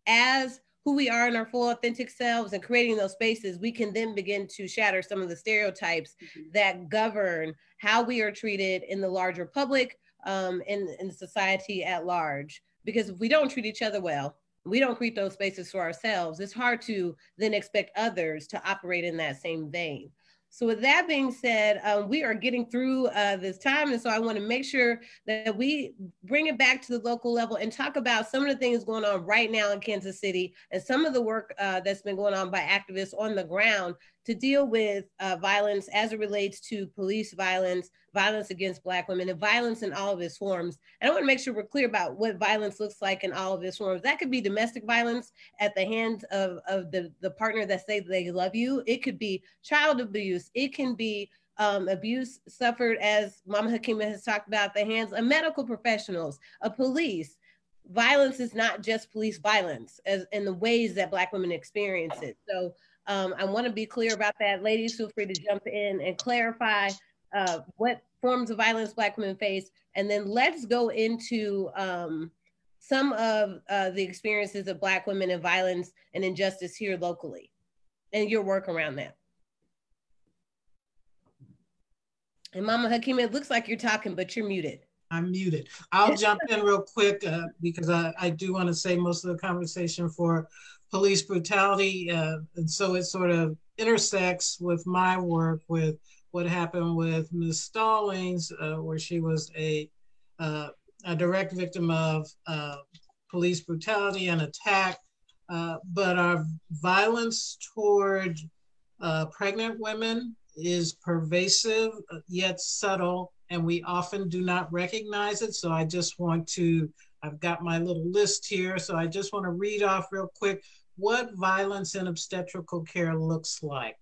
as who we are in our full authentic selves and creating those spaces, we can then begin to shatter some of the stereotypes that govern how we are treated in the larger public in society at large. Because if we don't treat each other well, we don't create those spaces for ourselves, it's hard to then expect others to operate in that same vein. So with that being said, we are getting through this time. And so I want to make sure that we bring it back to the local level and talk about some of the things going on right now in Kansas City and some of the work that's been going on by activists on the ground to deal with violence as it relates to police violence, violence against Black women, and violence in all of its forms. And I want to make sure we're clear about what violence looks like in all of its forms. That could be domestic violence at the hands of the partner that say they love you. It could be child abuse. It can be abuse suffered, as Mama Hakima has talked about, at the hands of medical professionals, of police. Violence is not just police violence as in the ways that Black women experience it. So I want to be clear about that. Ladies, feel free to jump in and clarify what forms of violence Black women face. And then let's go into some of the experiences of Black women and violence and injustice here locally and your work around that. And Mama Hakeem, it looks like you're talking, but you're muted. I'm muted. I'll jump in real quick because I do want to say most of the conversation for police brutality. And so it sort of intersects with my work with what happened with Ms. Stallings, where she was a direct victim of police brutality and attack. But our violence toward pregnant women is pervasive, yet subtle, and we often do not recognize it. So I just want to, I've got my little list here, so I just want to read off real quick what violence in obstetrical care looks like.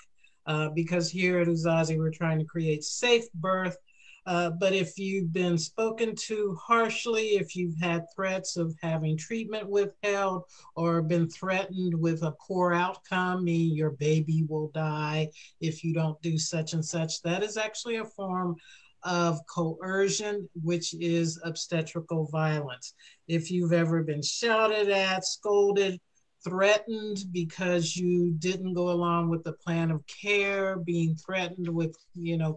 Because here at Uzazi, we're trying to create safe birth. But if you've been spoken to harshly, if you've had threats of having treatment withheld or been threatened with a poor outcome, meaning your baby will die if you don't do such and such, that is actually a form of coercion, which is obstetrical violence. If you've ever been shouted at, scolded, threatened because you didn't go along with the plan of care, being threatened with,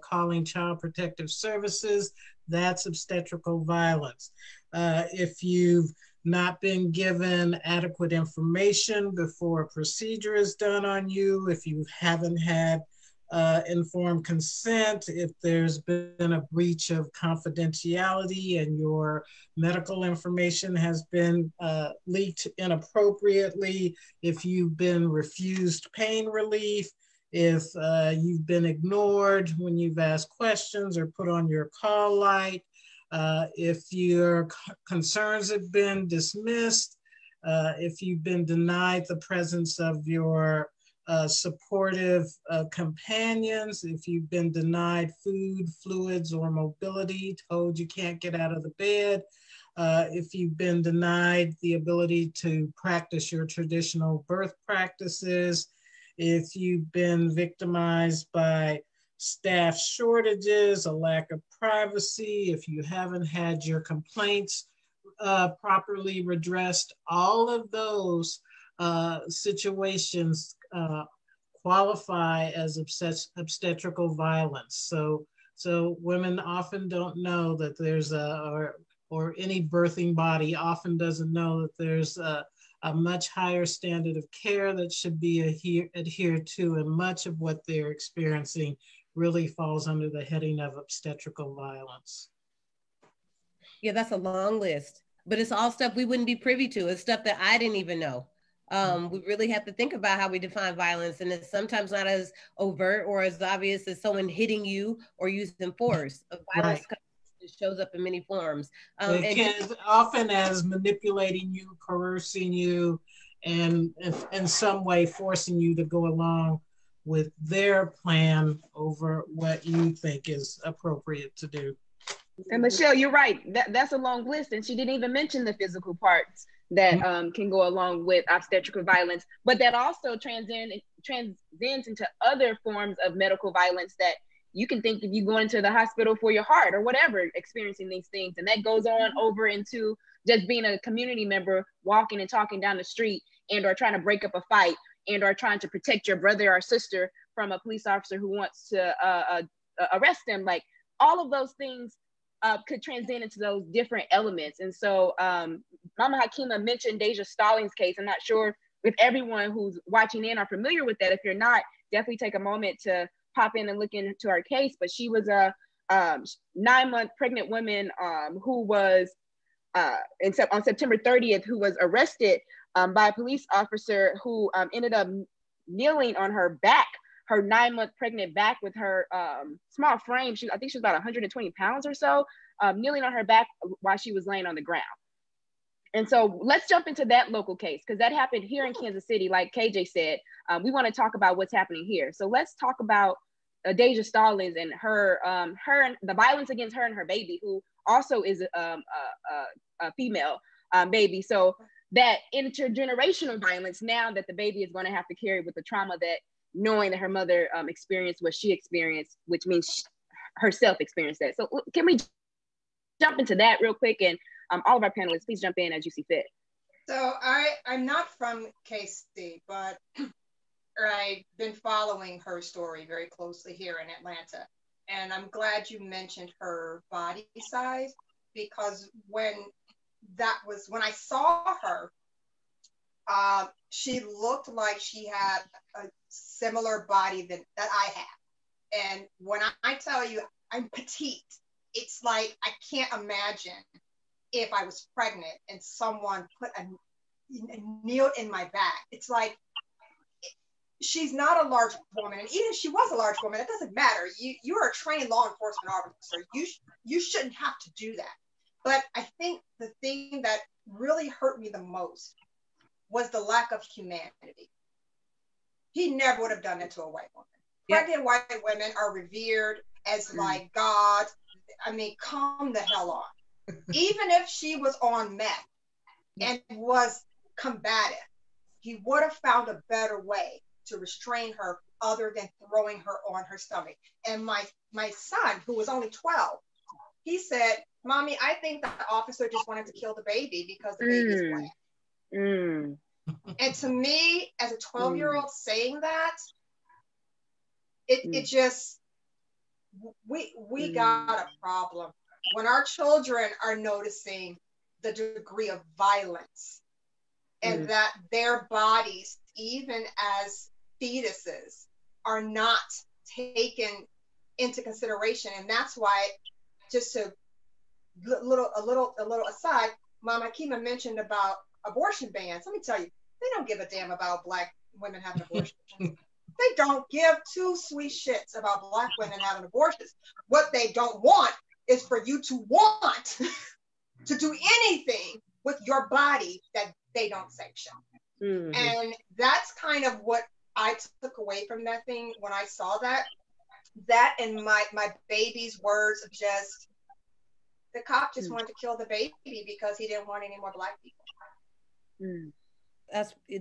calling Child Protective Services, that's obstetrical violence. If you've not been given adequate information before a procedure is done on you, if you haven't had informed consent, if there's been a breach of confidentiality and your medical information has been leaked inappropriately, if you've been refused pain relief, if you've been ignored when you've asked questions or put on your call light, if your concerns have been dismissed, if you've been denied the presence of your supportive companions, if you've been denied food, fluids, or mobility, told you can't get out of the bed, if you've been denied the ability to practice your traditional birth practices, if you've been victimized by staff shortages, a lack of privacy, if you haven't had your complaints properly redressed, all of those situations qualify as obstetrical violence. So women often don't know that there's or any birthing body often doesn't know that there's a much higher standard of care that should be adhered to, and much of what they're experiencing really falls under the heading of obstetrical violence. Yeah, that's a long list, but it's all stuff we wouldn't be privy to. It's stuff that I didn't even know. We really have to think about how we define violence, and it's sometimes not as overt or as obvious as someone hitting you or using force. Violence shows up in many forms. It can often as manipulating you, coercing you, and in some way forcing you to go along with their plan over what you think is appropriate to do. And Michelle, you're right. That's a long list, and she didn't even mention the physical parts that can go along with obstetrical violence, but that also transcends into other forms of medical violence that you can think if you go into the hospital for your heart or whatever, experiencing these things. And that goes on over into just being a community member, walking and talking down the street, and or trying to break up a fight, and or trying to protect your brother or sister from a police officer who wants to arrest them. Like, all of those things could transcend into those different elements. And so Mama Hakima mentioned Deja Stallings' case. I'm not sure if everyone who's watching in are familiar with that. If you're not, definitely take a moment to pop in and look into our case. But she was a 9-month pregnant woman who was on September 30th, who was arrested by a police officer who ended up kneeling on her back, her 9-month pregnant back, with her small frame. I think she was about 120 pounds or so, kneeling on her back while she was laying on the ground. And so let's jump into that local case, because that happened here in Kansas City. Like KJ said, we want to talk about what's happening here. So let's talk about Deja Stallings and her and the violence against her and her baby, who also is a female baby. So that intergenerational violence now that the baby is going to have to carry, with the trauma that knowing that her mother experienced what she experienced, which means she herself experienced that. So can we jump into that real quick? And all of our panelists, please jump in as you see fit. So I'm not from KC, but I've been following her story very closely here in Atlanta. And I'm glad you mentioned her body size, because when I saw her, she looked like she had a similar body that I have. And when I tell you I'm petite, it's like I can't imagine if I was pregnant and someone put a needle in my back. It's like, she's not a large woman, and even if she was a large woman, it doesn't matter. You are a trained law enforcement officer. You shouldn't have to do that. But I think the thing that really hurt me the most was the lack of humanity. He never would have done it to a white woman. Yep. Pregnant white women are revered as like God. I mean, come the hell on. Even if she was on meth and was combative, he would have found a better way to restrain her other than throwing her on her stomach. And my son, who was only 12, he said, "Mommy, I think the officer just wanted to kill the baby because the baby is black." And to me, as a 12-year-old saying that, it just, we got a problem. When our children are noticing the degree of violence and that their bodies, even as fetuses, are not taken into consideration. And that's why, just to a little aside, Mama Kima mentioned about abortion bans. Let me tell you, they don't give a damn about Black women having abortions. They don't give two sweet shits about Black women having abortions. What they don't want is for you to want to do anything with your body that they don't sanction. Mm-hmm. And that's kind of what I took away from that thing when I saw that. That and my baby's words of just, the cop just wanted to kill the baby because he didn't want any more Black people.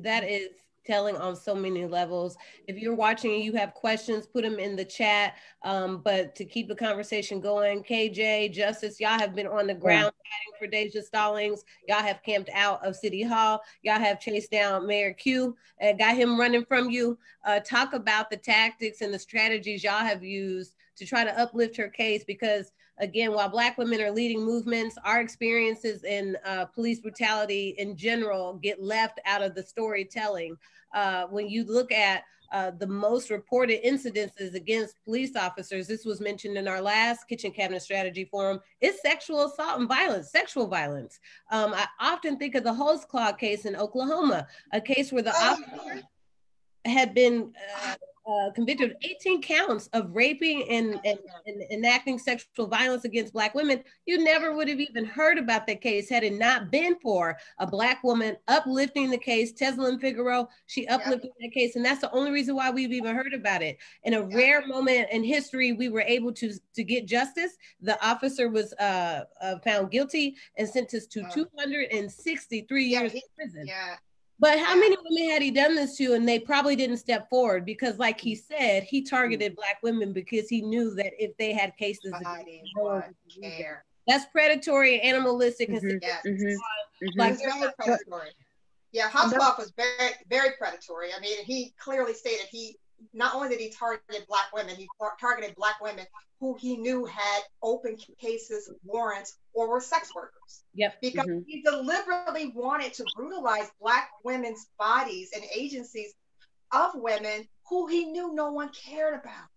That is telling on so many levels. If you're watching and you have questions, put them in the chat. But to keep the conversation going, KJ, Justice, y'all have been on the ground fighting for Deja Stallings. Y'all have camped out of City Hall. Y'all have chased down Mayor Q and got him running from you. Talk about the tactics and the strategies y'all have used to try to uplift her case, because again, while Black women are leading movements, our experiences in police brutality in general get left out of the storytelling. When you look at the most reported incidences against police officers, this was mentioned in our last Kitchen Cabinet Strategy Forum, it's sexual assault and violence, sexual violence. I often think of the Holtzclaw case in Oklahoma, a case where the officer had been convicted of 18 counts of raping and enacting sexual violence against Black women. You never would have even heard about that case had it not been for a Black woman uplifting the case. Teslyn Figueroa, she uplifted that case, and that's the only reason why we've even heard about it. In a rare moment in history, we were able to get justice. The officer was found guilty and sentenced to 263 years in prison. But how many women had he done this to, and they probably didn't step forward? Because like he said, he targeted Black women because he knew that if they had cases, that's predatory, animalistic. Like very predatory. Yeah, Hufflepuff was very, very predatory. I mean, he clearly stated he not only did he target Black women, he targeted Black women who he knew had open cases, warrants, or were sex workers. Because he deliberately wanted to brutalize Black women's bodies and agencies of women who he knew no one cared about.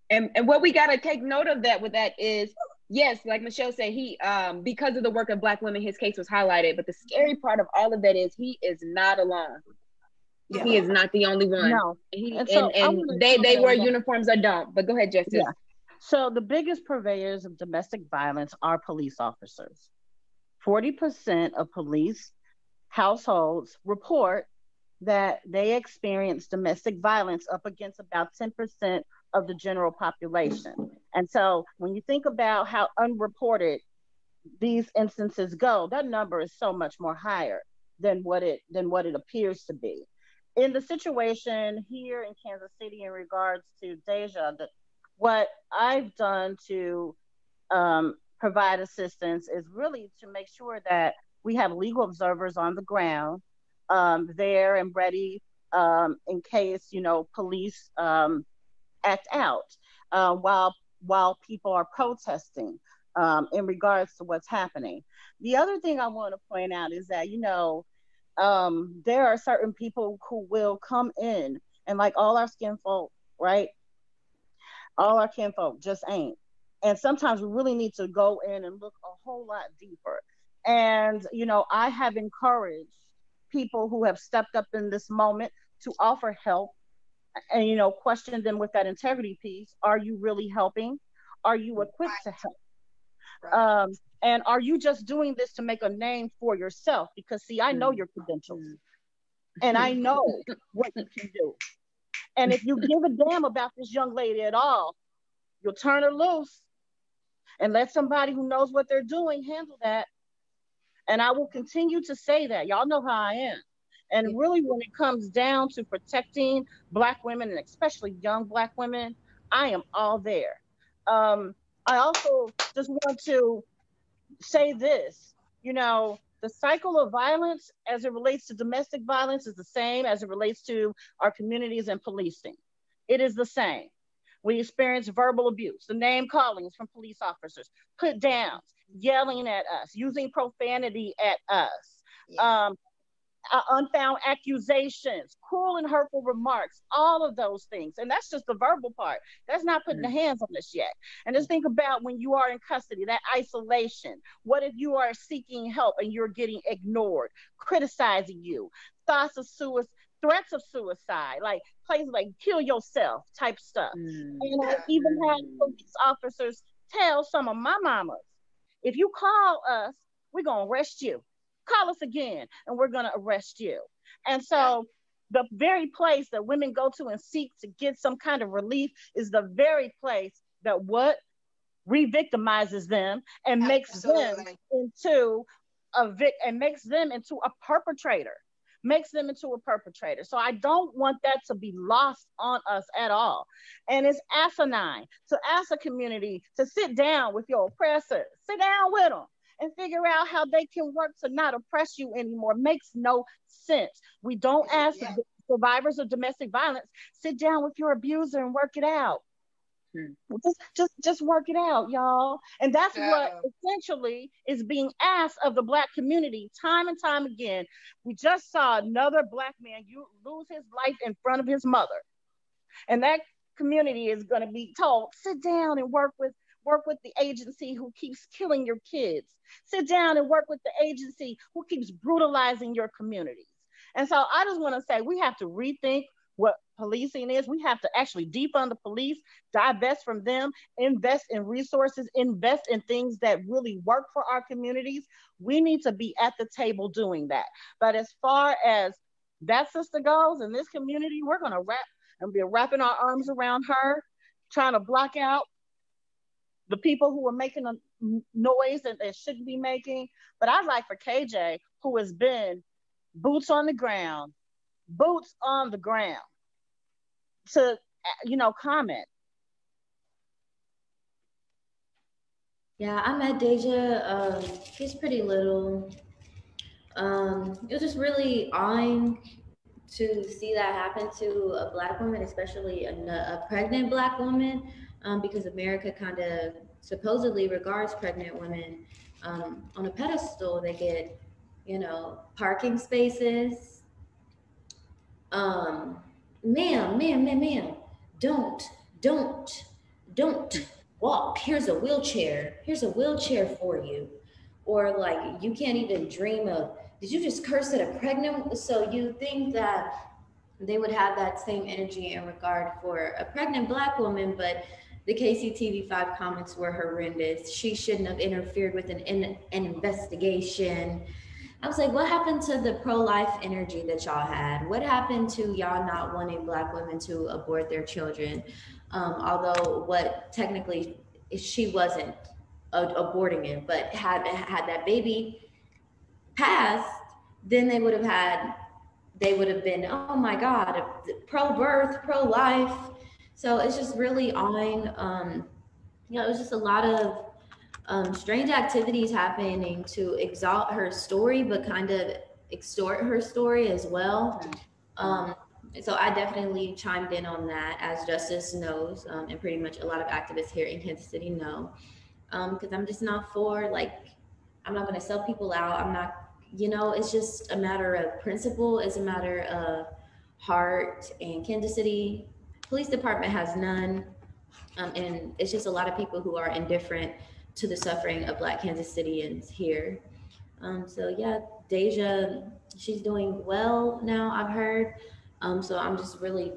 And what we got to take note of that with that is, yes, like Michelle said, he because of the work of Black women, his case was highlighted. But the scary part of all of that is he is not alone. He is not the only one. No. And they wear uniforms or don't. But go ahead, Justice. So the biggest purveyors of domestic violence are police officers. 40% of police households report that they experience domestic violence, up against about 10% of the general population. And so when you think about how unreported these instances go, that number is so much more higher than what it appears to be. In the situation here in Kansas City in regards to Deja, what I've done to provide assistance is really to make sure that we have legal observers on the ground there and ready in case, police act out while people are protesting in regards to what's happening. The other thing I want to point out is that, there are certain people who will come in, and like all our skin folk, right? All our kinfolk just ain't. And sometimes we really need to go in and look a whole lot deeper. And, I have encouraged people who have stepped up in this moment to offer help and, question them with that integrity piece. Are you really helping? Are you equipped to help? Right. And are you just doing this to make a name for yourself? Because see, I know your credentials and I know what you can do. And if you give a damn about this young lady at all, you'll turn her loose and let somebody who knows what they're doing handle that. And I will continue to say that. Y'all know how I am. And really, when it comes down to protecting Black women, and especially young Black women, I am all there. I also just want to say this, the cycle of violence as it relates to domestic violence is the same as it relates to our communities and policing. It is the same. We experience verbal abuse, the name callings from police officers, put downs, yelling at us, using profanity at us, unfound accusations, cruel and hurtful remarks, all of those things. And that's just the verbal part. That's not putting the hands on us yet. And just think about when you are in custody, that isolation. What if you are seeking help and you're getting ignored, criticizing you, threats of threats of suicide, like places like kill yourself type stuff. And I even had police officers tell some of my mamas, if you call us, we're going to arrest you. Call us again, and we're going to arrest you. And so the very place that women go to and seek to get some kind of relief is the very place that what re-victimizes them and makes them into a perpetrator. Makes them into a perpetrator. So I don't want that to be lost on us at all. And it's asinine to ask a community to sit down with your oppressors, sit down with them and figure out how they can work to not oppress you anymore. Makes no sense. We don't ask survivors of domestic violence, sit down with your abuser and work it out. Just work it out, y'all. And that's what essentially is being asked of the Black community time and time again. We just saw another Black man lose his life in front of his mother. And that community is going to be told, sit down and work with the agency who keeps killing your kids. Sit down and work with the agency who keeps brutalizing your communities. And so I just want to say we have to rethink what policing is. We have to actually defund the police, divest from them, invest in resources, invest in things that really work for our communities. We need to be at the table doing that. But as far as that sister goes in this community, we're going to be wrapping our arms around her, trying to block out the people who are making a noise that they shouldn't be making. But I'd like for KJ, who has been boots on the ground, to, comment. Yeah, I met Deja. She's pretty little. It was just really awing to see that happen to a Black woman, especially a pregnant Black woman, because America kind of supposedly regards pregnant women on a pedestal. They get, parking spaces. Ma'am, don't walk. Here's a wheelchair for you. Or like, you can't even dream of, did you just curse at a pregnant? So you think that they would have that same energy in regard for a pregnant Black woman, but the KCTV5 comments were horrendous. She shouldn't have interfered with an investigation. I was like, what happened to the pro-life energy that y'all had? What happened to y'all not wanting Black women to abort their children? Although what technically she wasn't aborting it, but had that baby passed, then they would have been, oh my God, pro-birth, pro-life. So it's just really awing. It was just a lot of strange activities happening to exalt her story, but kind of extort her story as well. So I definitely chimed in on that, as Justice knows, and pretty much a lot of activists here in Kansas City know, because I'm just not for, like, I'm not going to sell people out. I'm not, it's just a matter of principle. It's a matter of heart, and Kansas City Police Department has none. And it's just a lot of people who are indifferent to the suffering of Black Kansas Cityans here. So yeah, Deja, she's doing well now, I've heard. So I'm just really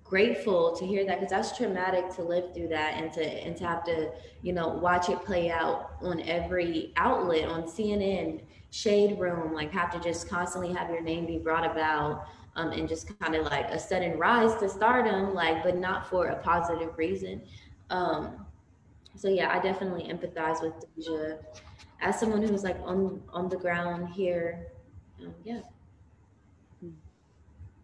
grateful to hear that, because that's traumatic to live through that and to have to, watch it play out on every outlet, on CNN, Shade Room, like have to just constantly have your name be brought about, and just kind of like a sudden rise to stardom, like, but not for a positive reason. So yeah, I definitely empathize with Deja as someone who's like on the ground here.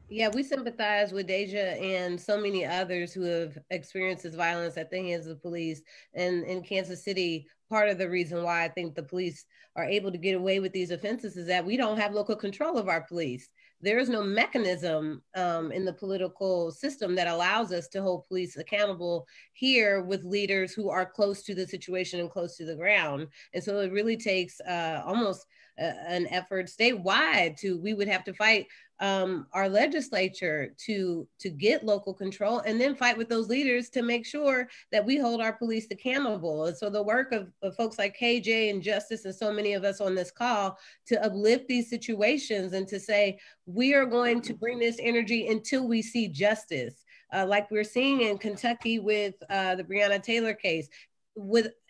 Yeah, we sympathize with Deja and so many others who have experienced this violence at the hands of the police. And in Kansas City, part of the reason why I think the police are able to get away with these offenses is that we don't have local control of our police. There is no mechanism in the political system that allows us to hold police accountable here with leaders who are close to the situation and close to the ground. And so it really takes almost an effort statewide we would have to fight our legislature to get local control, and then fight with those leaders to make sure that we hold our police accountable. And so the work of folks like KJ and Justice and so many of us on this call to uplift these situations and to say, we are going to bring this energy until we see justice. Like we're seeing in Kentucky with the Breonna Taylor case,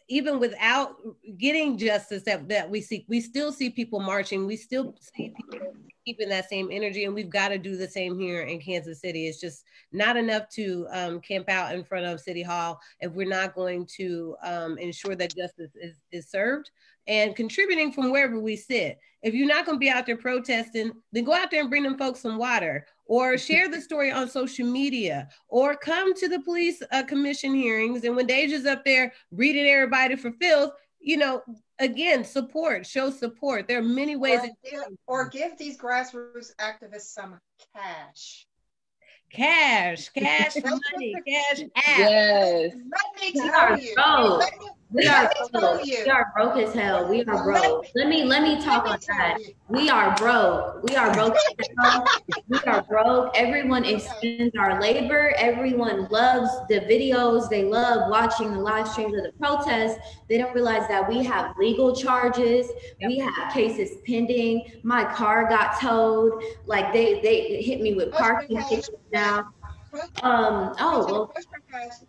even without getting justice that we seek, we still see people marching. We still see people keeping that same energy, and we've got to do the same here in Kansas City. It's just not enough to camp out in front of City Hall if we're not going to ensure that justice is served and contributing from wherever we sit. If you're not going to be out there protesting, then go out there and bring them folks some water, or share the story on social media, or come to the police commission hearings. And when Deja's up there reading everybody for filth, you know, again, show support. There are many ways. Or give these grassroots activists some cash. Cash, money, cash app. Yes. Let me tell you. We are broke as hell. We are broke. Let me talk on that. We are broke. We are broke as hell. We are broke. Everyone extends our labor. Everyone loves the videos. They love watching the live streams of the protests. They don't realize that we have legal charges. Yep. We have cases pending. My car got towed. Like they hit me with parking tickets now.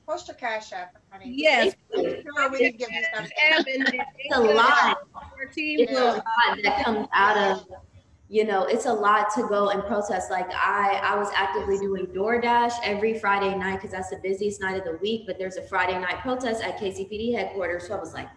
Post your cash app, honey. Yes. I'm sure we can give you something. It's a lot. It's a lot that comes out of, you know, it's a lot to go and protest. Like I was actively doing DoorDash every Friday night because that's the busiest night of the week, but there's a Friday night protest at KCPD headquarters. So I was like,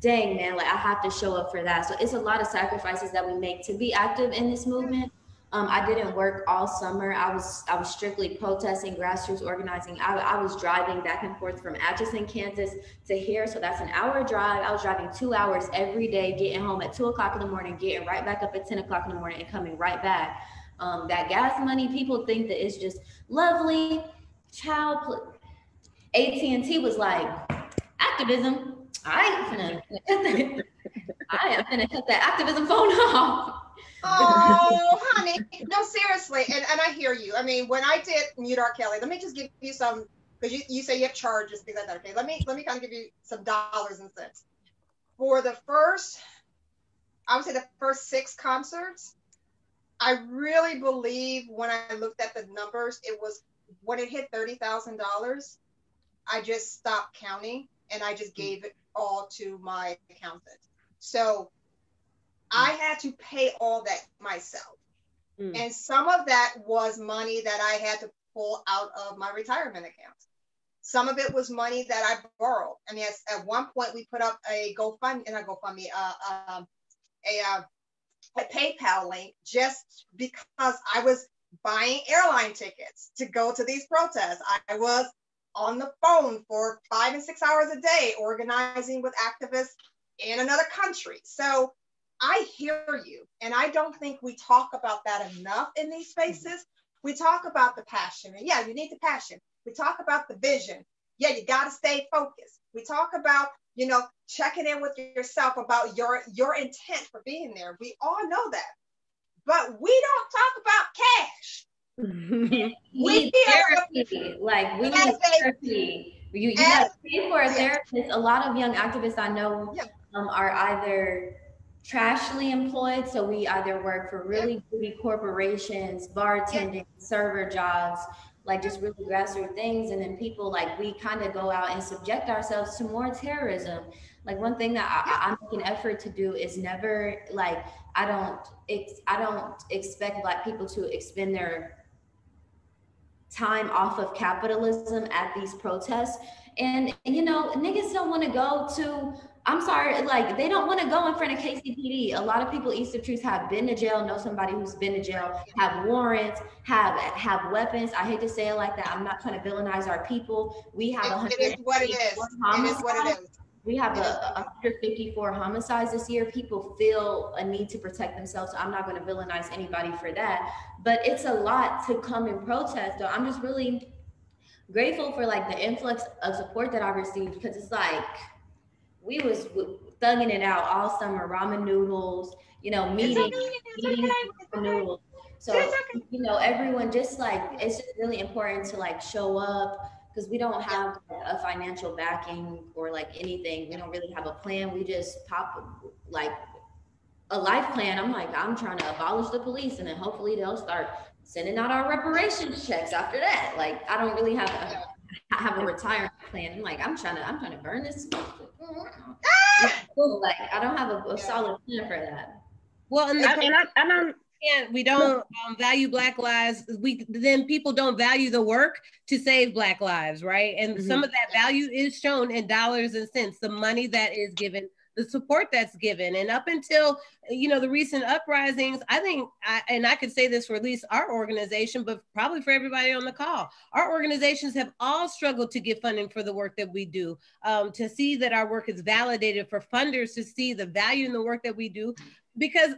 dang, man, like I have to show up for that. So it's a lot of sacrifices that we make to be active in this movement. I didn't work all summer. I was strictly protesting, grassroots organizing. I was driving back and forth from Atchison, Kansas to here. So that's an hour drive. I was driving 2 hours every day, getting home at 2 o'clock in the morning, getting right back up at 10 o'clock in the morning and coming right back. That gas money, people think that it's just lovely. AT&T was like, activism. I am finna cut that activism phone off. Oh, honey. No, seriously. And I hear you. I mean, when I did Mute R. Kelly, let me just give you some, because you say you have charges, things like that. Okay, let me kind of give you some dollars and cents. For the first, I would say the first 6 concerts, I really believe when I looked at the numbers, it was when it hit $30,000, I just stopped counting and I just gave it all to my accountant. So I had to pay all that myself. And some of that was money that I had to pull out of my retirement account. Some of it was money that I borrowed. I mean, at one point we put up a GoFundMe, a PayPal link just because I was buying airline tickets to go to these protests. I was on the phone for 5 and 6 hours a day organizing with activists in another country. So I hear you, and I don't think we talk about that enough in these spaces. We talk about the passion, and yeah, you need the passion. We talk about the vision. Yeah, you got to stay focused. We talk about, you know, checking in with yourself about your intent for being there. We all know that, but we don't talk about cash. We need therapy. Like we need therapy. You got to pay for a therapist. A lot of young activists I know are either trashly employed, so we either work for really big corporations, bartending, server jobs, like just really grassroots things, and then people like we kind of go out and subject ourselves to more terrorism. Like one thing that I make an effort to do is never like I don't expect Black people to expend their time off of capitalism at these protests. And you know, niggas don't want to go to, I'm sorry, like they don't want to go in front of KCPD. A lot of people East of Truth have been to jail, know somebody who's been to jail, have warrants, have weapons. I hate to say it like that. I'm not trying to villainize our people. We have 154 homicides. We have 154 homicides this year. People feel a need to protect themselves. So I'm not going to villainize anybody for that. But it's a lot to come and protest. So I'm just really grateful for like the influx of support that I received, because it's like we was thugging it out all summer, ramen noodles, you know, meetings, noodles. So, you know, everyone just like, it's just really important to like show up, because we don't have a financial backing or like anything. We don't really have a plan. We just pop like a life plan. I'm like, I'm trying to abolish the police, and then hopefully they'll start sending out our reparations checks after that. Like, I don't really have a retirement plan. I'm like, I'm trying to burn this. Like, I don't have a solid plan for that. Well, we don't value Black lives. Then people don't value the work to save Black lives, right? And some of that value is shown in dollars and cents, the money that is given, the support that's given. And up until, the recent uprisings, I think, and I could say this for at least our organization, but probably for everybody on the call, our organizations have all struggled to get funding for the work that we do, to see that our work is validated, for funders to see the value in the work that we do. Because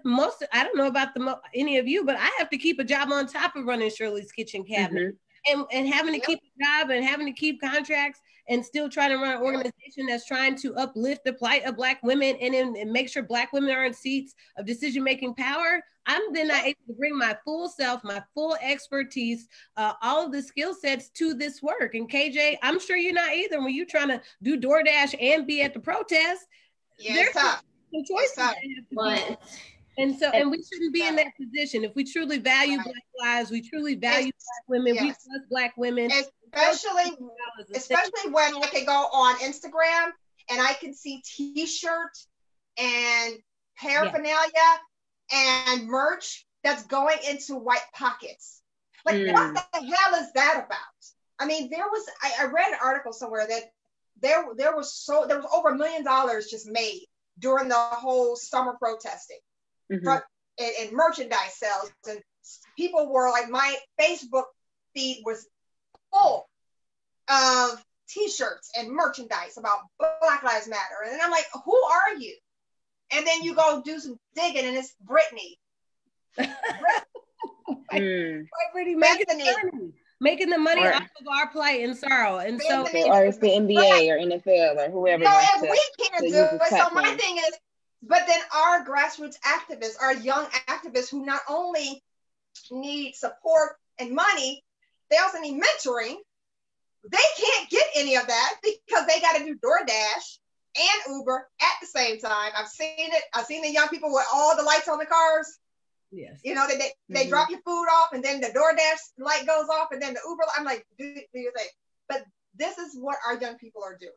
I don't know about any of you, but I have to keep a job on top of running Shirley's Kitchen Cabinet, and having to keep a job and having to keep contracts and still trying to run an organization that's trying to uplift the plight of Black women and make sure Black women are in seats of decision-making power. I'm then not able to bring my full self, my full expertise, all of the skill sets to this work. And KJ, I'm sure you're not either when you're trying to do DoorDash and be at the protest. There's some choices. And we shouldn't be in that position. If we truly value Black lives, we truly value Black women, we trust Black women. Especially when I can go on Instagram and I can see t-shirts and paraphernalia and merch that's going into white pockets. Like, what the hell is that about? I mean, I read an article somewhere that there was over $1 million just made during the whole summer protesting in merchandise sales, and people were like, my Facebook feed was full of t-shirts and merchandise about Black Lives Matter. And I'm like, who are you? And then you go do some digging and it's Brittany. Brittany making the money off of our plight and sorrow. And so, or it's the NBA or NFL or whoever. No, if we can't do it. So my thing is, but then our grassroots activists, our young activists who not only need support and money, they also need mentoring. They can't get any of that because they got to do DoorDash and Uber at the same time. I've seen it. I've seen the young people with all the lights on the cars. Yes. They drop your food off, and then the DoorDash light goes off, and then the Uber. I'm like, do your thing. But this is what our young people are doing.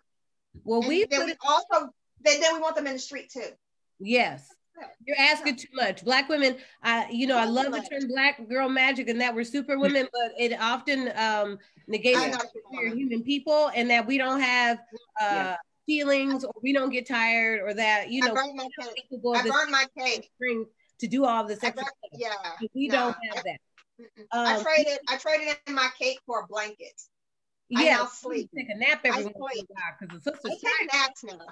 Well, then we want them in the street too. Yes. You're asking too much. Black women, I love the term Black girl magic and that we're super women, but it often negates that we're human people and that we don't have feelings, or we don't get tired, or that, I burned my cake to do all this extra stuff. We don't have that. I traded in my cake for a blanket. I now sleep. Take a nap every once in a while because the sisters take naps now.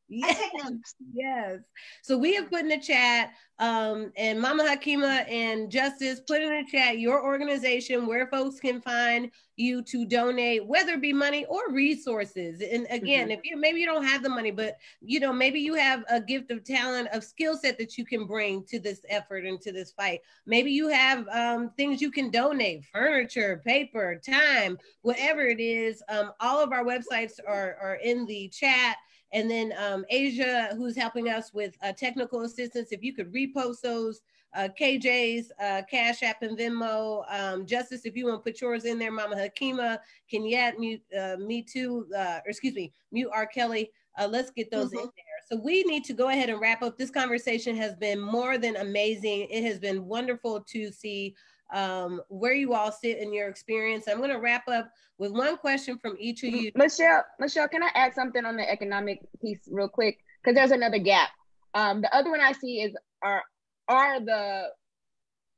Yes. So we have put in the chat, and Mama Hakima and Justice put in the chat your organization, where folks can find you to donate, whether it be money or resources. And again, if maybe you don't have the money, but maybe you have a gift of talent, of skill set that you can bring to this effort and to this fight. Maybe you have things you can donate, furniture, paper, time, whatever it is. All of our websites are in the chat. And then Asia, who's helping us with technical assistance, if you could repost those, KJ's Cash App and Venmo. Justice, if you want to put yours in there, Mama Hakima, Kenyette, mute R. Kelly. Let's get those in there. So we need to go ahead and wrap up. This conversation has been more than amazing. It has been wonderful to see where you all sit in your experience. I'm going to wrap up with one question from each of you. Michelle, can I add something on the economic piece real quick? Because there's another gap. The other one I see is are the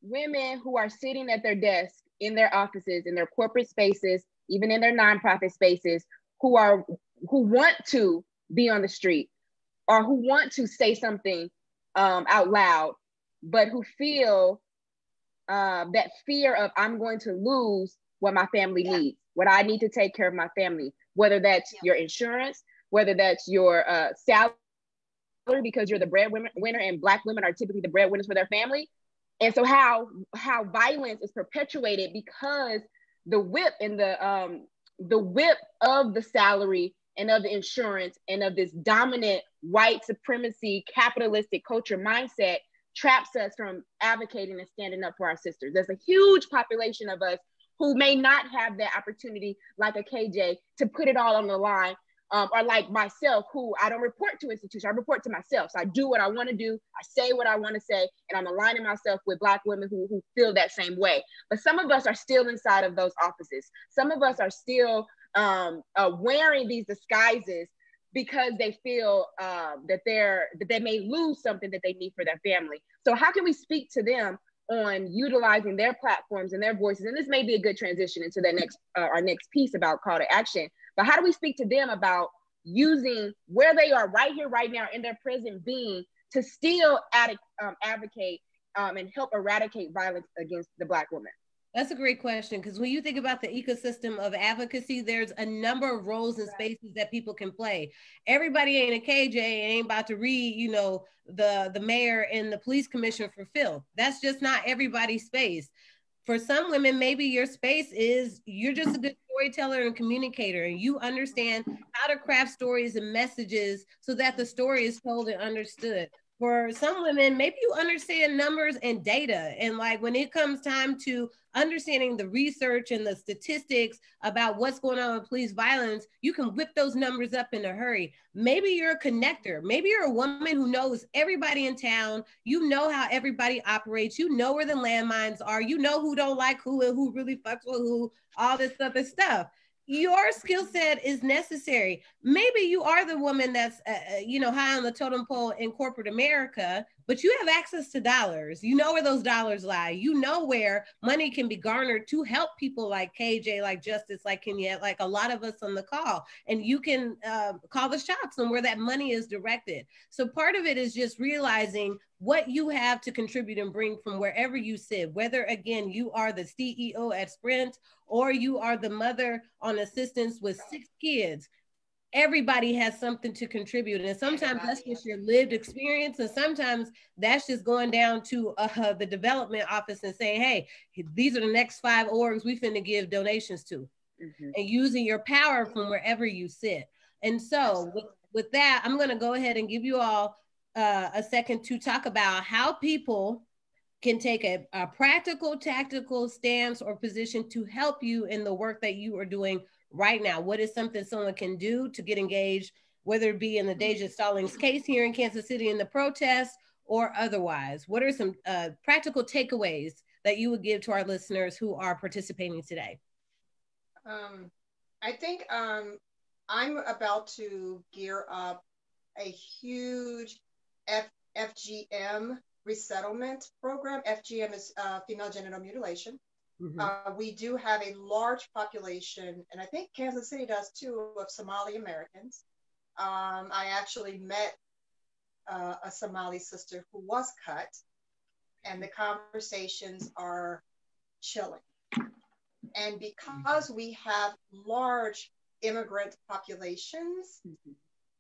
women who are sitting at their desk in their offices, in their corporate spaces, even in their nonprofit spaces, who want to be on the street or who want to say something out loud, but who feel that fear of, I'm going to lose what my family needs, what I need to take care of my family, whether that's your insurance, whether that's your salary, because you're the breadwinner, and Black women are typically the breadwinners for their family. And so how violence is perpetuated because the whip and the the whip of the salary and of the insurance and of this dominant white supremacy, capitalistic culture mindset traps us from advocating and standing up for our sisters. There's a huge population of us who may not have that opportunity, like a KJ, to put it all on the line, or like myself, who I don't report to institutions, I report to myself. So I do what I want to do, I say what I want to say, and I'm aligning myself with Black women who feel that same way. But some of us are still inside of those offices. Some of us are still wearing these disguises because they feel that they may lose something that they need for their family. So how can we speak to them on utilizing their platforms and their voices? And this may be a good transition into the next our next piece about call to action. But how do we speak to them about using where they are right here, right now in their present being to still advocate and help eradicate violence against the Black woman? That's a great question, because when you think about the ecosystem of advocacy, there's a number of roles and spaces that people can play. Everybody ain't a KJ and ain't about to read, you know, the mayor and the police commissioner for filth. That's just not everybody's space. For some women, maybe your space is you're just a good storyteller and communicator, and you understand how to craft stories and messages so that the story is told and understood. For some women, maybe you understand numbers and data. And like when it comes time to understanding the research and the statistics about what's going on with police violence, you can whip those numbers up in a hurry. Maybe you're a connector. Maybe you're a woman who knows everybody in town. You know how everybody operates. You know where the landmines are. You know who don't like who and who really fucks with who, all this other stuff. Your skill set is necessary. Maybe you are the woman that's, you know, high on the totem pole in corporate America, but you have access to dollars. You know where those dollars lie. You know where money can be garnered to help people like KJ, like Justice, like Kenya, like a lot of us on the call. And you can call the shots on where that money is directed. So part of it is just realizing what you have to contribute and bring from wherever you sit, whether, again, you are the CEO at Sprint or you are the mother on assistance with 6 kids. Everybody has something to contribute. And sometimes that's just your lived experience. And sometimes that's just going down to the development office and saying, hey, these are the next 5 orgs we finna give donations to. And using your power from wherever you sit. And so with that, I'm gonna go ahead and give you all a second to talk about how people can take a practical, tactical stance or position to help you in the work that you are doing right now. What is something someone can do to get engaged, whether it be in the Deja Stallings case here in Kansas City in the protests or otherwise? What are some practical takeaways that you would give to our listeners who are participating today? I think I'm about to gear up a huge FGM resettlement program. FGM is female genital mutilation. We do have a large population, and I think Kansas City does too, of Somali Americans. I actually met a Somali sister who was cut, and the conversations are chilling. And because we have large immigrant populations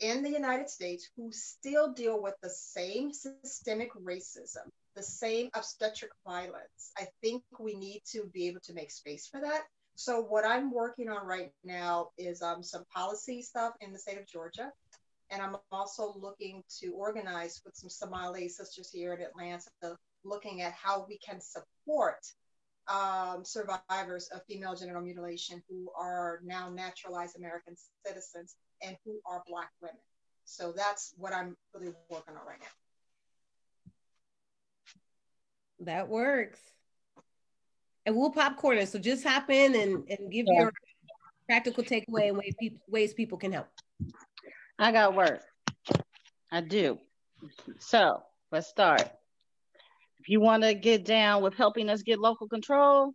in the United States who still deal with the same systemic racism, the same obstetric violence, I think we need to be able to make space for that. So what I'm working on right now is some policy stuff in the state of Georgia. And I'm also looking to organize with some Somali sisters here in Atlanta, looking at how we can support survivors of female genital mutilation who are now naturalized American citizens and who are Black women. So that's what I'm really working on right now. That works. And we'll popcorn it. So just hop in and give your practical takeaway and ways people can help. I got work. I do. So let's start. If you want to get down with helping us get local control,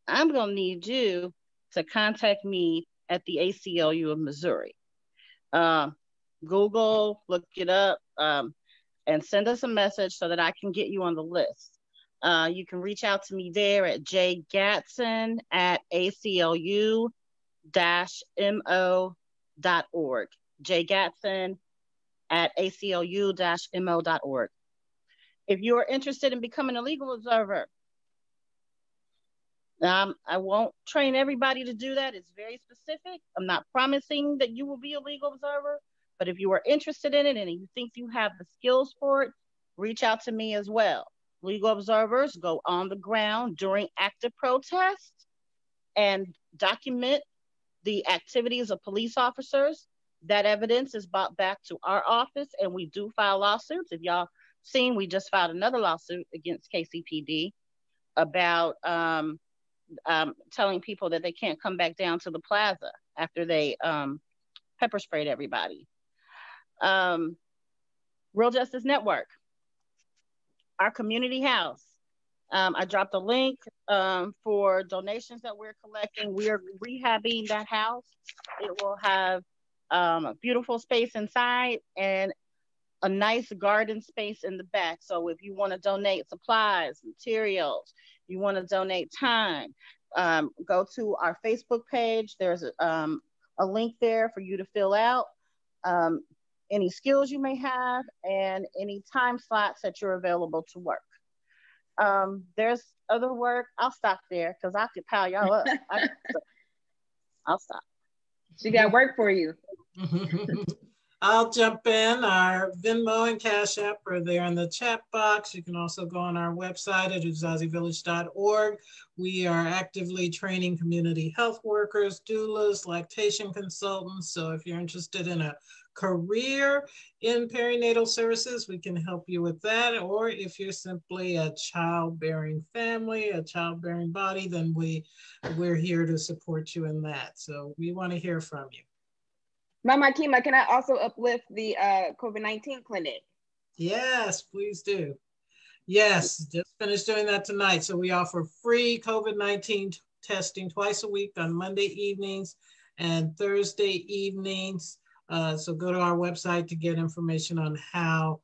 I'm going to need you to contact me at the ACLU of Missouri. Google, look it up, and send us a message so that I can get you on the list. You can reach out to me there at jgatson@aclu-mo.org. jgatson@aclu-mo.org. If you are interested in becoming a legal observer, I won't train everybody to do that. It's very specific. I'm not promising that you will be a legal observer, but if you are interested in it and you think you have the skills for it, reach out to me as well. Legal observers go on the ground during active protests and document the activities of police officers. That evidence is brought back to our office, and we do file lawsuits. If y'all seen, we just filed another lawsuit against KCPD about telling people that they can't come back down to the plaza after they pepper sprayed everybody. Real Justice Network, our community house. I dropped a link for donations that we're collecting. We are rehabbing that house. It will have a beautiful space inside and a nice garden space in the back. So if you want to donate supplies, materials, you want to donate time, go to our Facebook page. There's a link there for you to fill out any skills you may have and any time slots that you're available to work. There's other work. I'll stop there because I could pile y'all up. I'll stop. She got work for you. I'll jump in. Our Venmo and Cash App are there in the chat box. You can also go on our website at uzazivillage.org. We are actively training community health workers, doulas, lactation consultants. So if you're interested in a career in perinatal services, we can help you with that. Or if you're simply a childbearing family, a childbearing body, then we're here to support you in that. So we want to hear from you. Mama Kima, can I also uplift the COVID-19 clinic? Yes, please do. Yes, just finished doing that tonight. So we offer free COVID-19 testing twice a week on Monday evenings and Thursday evenings. So go to our website to get information on how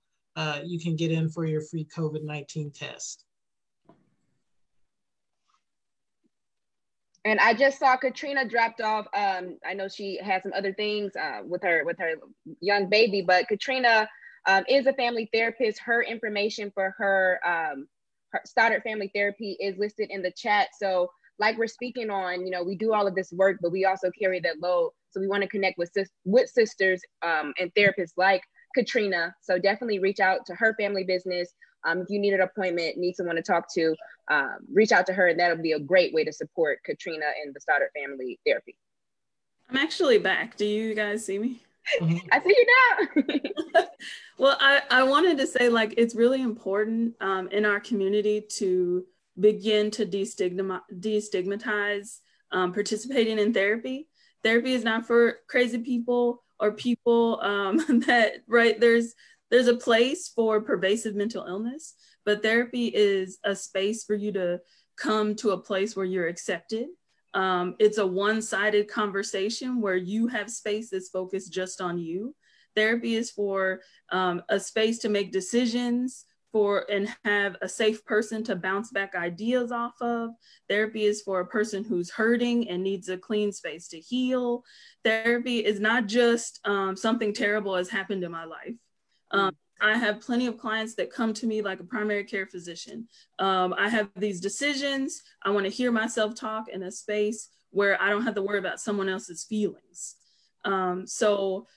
you can get in for your free COVID-19 test. And I just saw Katrina dropped off. I know she had some other things with her young baby, but Katrina is a family therapist. Her information for her Stoddard Family Therapy is listed in the chat. So like we're speaking on, you know, we do all of this work, but we also carry that load. So we want to connect with sisters and therapists like Katrina. So definitely reach out to her family business. If you need an appointment, need someone to talk to, reach out to her, and that'll be a great way to support Katrina and the Stoddard Family Therapy. I'm actually back. Do you guys see me? I see you now. Well, I wanted to say, like, it's really important in our community to begin to destigmatize participating in therapy. Therapy is not for crazy people or people that, right, there's a place for pervasive mental illness, but therapy is a space for you to come to a place where you're accepted. It's a one-sided conversation where you have space that's focused just on you. Therapy is for a space to make decisions and have a safe person to bounce back ideas off of. Therapy is for a person who's hurting and needs a clean space to heal. Therapy is not just something terrible has happened in my life. I have plenty of clients that come to me like a primary care physician. I have these decisions. I want to hear myself talk in a space where I don't have to worry about someone else's feelings. So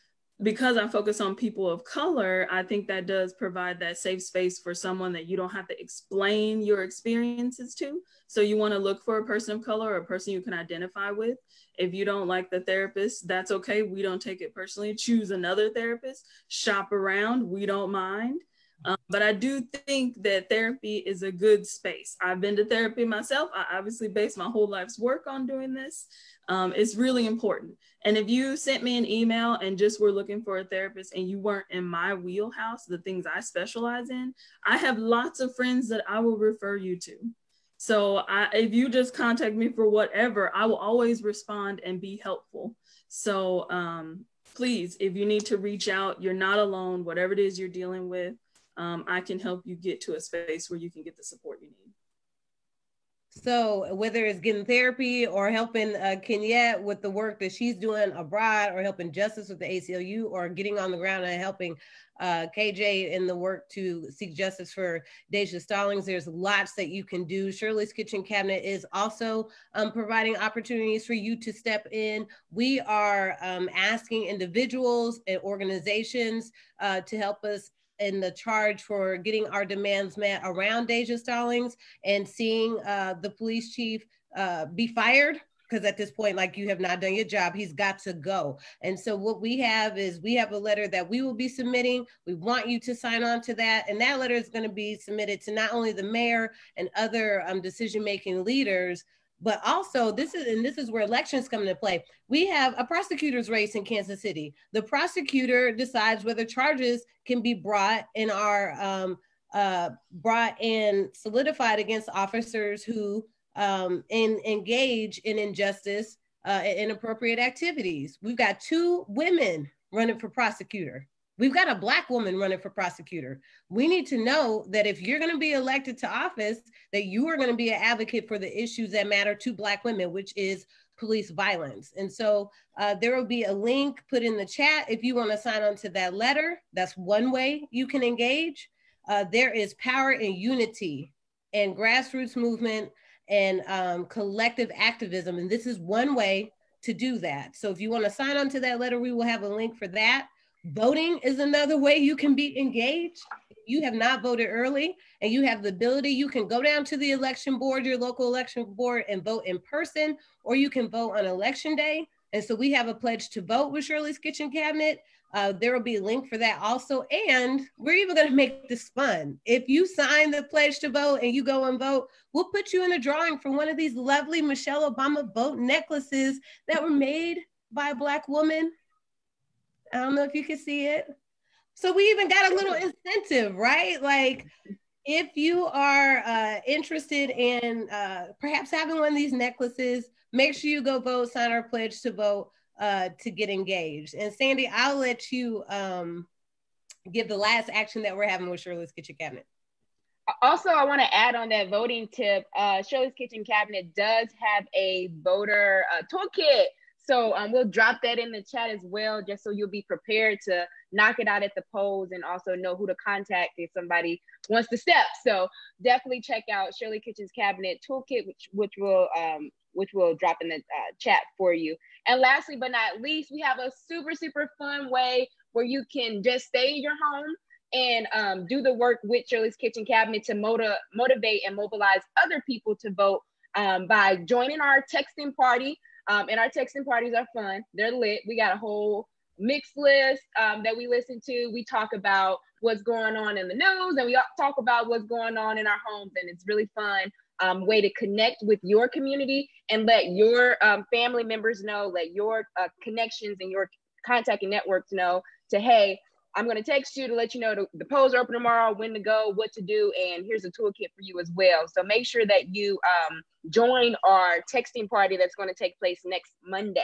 because I focus on people of color, I think that does provide that safe space for someone that you don't have to explain your experiences to. So you want to look for a person of color or a person you can identify with. If you don't like the therapist, that's okay. We don't take it personally. Choose another therapist, shop around. We don't mind. But I do think that therapy is a good space. I've been to therapy myself. I obviously base my whole life's work on doing this. It's really important. And if you sent me an email and just were looking for a therapist and you weren't in my wheelhouse, the things I specialize in, I have lots of friends that I will refer you to. So if you just contact me for whatever, I will always respond and be helpful. So please, if you need to reach out, you're not alone, whatever it is you're dealing with, I can help you get to a space where you can get the support you need. So whether it's getting therapy or helping Kenyette with the work that she's doing abroad, or helping Justice with the ACLU, or getting on the ground and helping KJ in the work to seek justice for Deja Stallings, there's lots that you can do. Shirley's Kitchen Cabinet is also providing opportunities for you to step in. We are asking individuals and organizations to help us in the charge for getting our demands met around Deja Stallings, and seeing the police chief be fired, because at this point, like, you have not done your job. He's got to go. And so what we have is, we have a letter that we will be submitting. We want you to sign on to that. And that letter is going to be submitted to not only the mayor and other decision-making leaders, but also this is where elections come into play. We have a prosecutor's race in Kansas City. The prosecutor decides whether charges can be brought and are brought and solidified against officers who engage in injustice and inappropriate activities. We've got 2 women running for prosecutor. We've got a Black woman running for prosecutor. We need to know that if you're going to be elected to office, that you are going to be an advocate for the issues that matter to Black women, which is police violence. And so there will be a link put in the chat if you want to sign on to that letter. That's one way you can engage. There is power in unity and grassroots movement and collective activism. And this is one way to do that. So if you want to sign on to that letter, we will have a link for that. Voting is another way you can be engaged. If you have not voted early and you have the ability, you can go down to the election board, your local election board, and vote in person, or you can vote on election day. And so we have a pledge to vote with Shirley's Kitchen Cabinet. There will be a link for that also. And we're even going to make this fun. If you sign the pledge to vote and you go and vote, we'll put you in a drawing for one of these lovely Michelle Obama vote necklaces that were made by a Black woman. I don't know if you can see it. So we even got a little incentive, right? Like, if you are interested in perhaps having one of these necklaces, make sure you go vote, sign our pledge to vote to get engaged. And Sandy, I'll let you give the last action that we're having with Shirley's Kitchen Cabinet. Also, I want to add on that voting tip. Shirley's Kitchen Cabinet does have a voter toolkit. So we'll drop that in the chat as well, just so you'll be prepared to knock it out at the polls and also know who to contact if somebody wants to step. So definitely check out Shirley Kitchen's Cabinet Toolkit, which will drop in the chat for you. And lastly, but not least, we have a super, super fun way where you can just stay in your home and do the work with Shirley's Kitchen Cabinet to motivate and mobilize other people to vote by joining our texting party. And our texting parties are fun. They're lit. We got a whole mixed list that we listen to. We talk about what's going on in the news, and we talk about what's going on in our homes. And it's really fun way to connect with your community and let your family members know, let your connections and your contacting networks know to, hey, I'm going to text you to let you know the polls are open tomorrow, when to go, what to do, and here's a toolkit for you as well. So make sure that you join our texting party that's going to take place next Monday,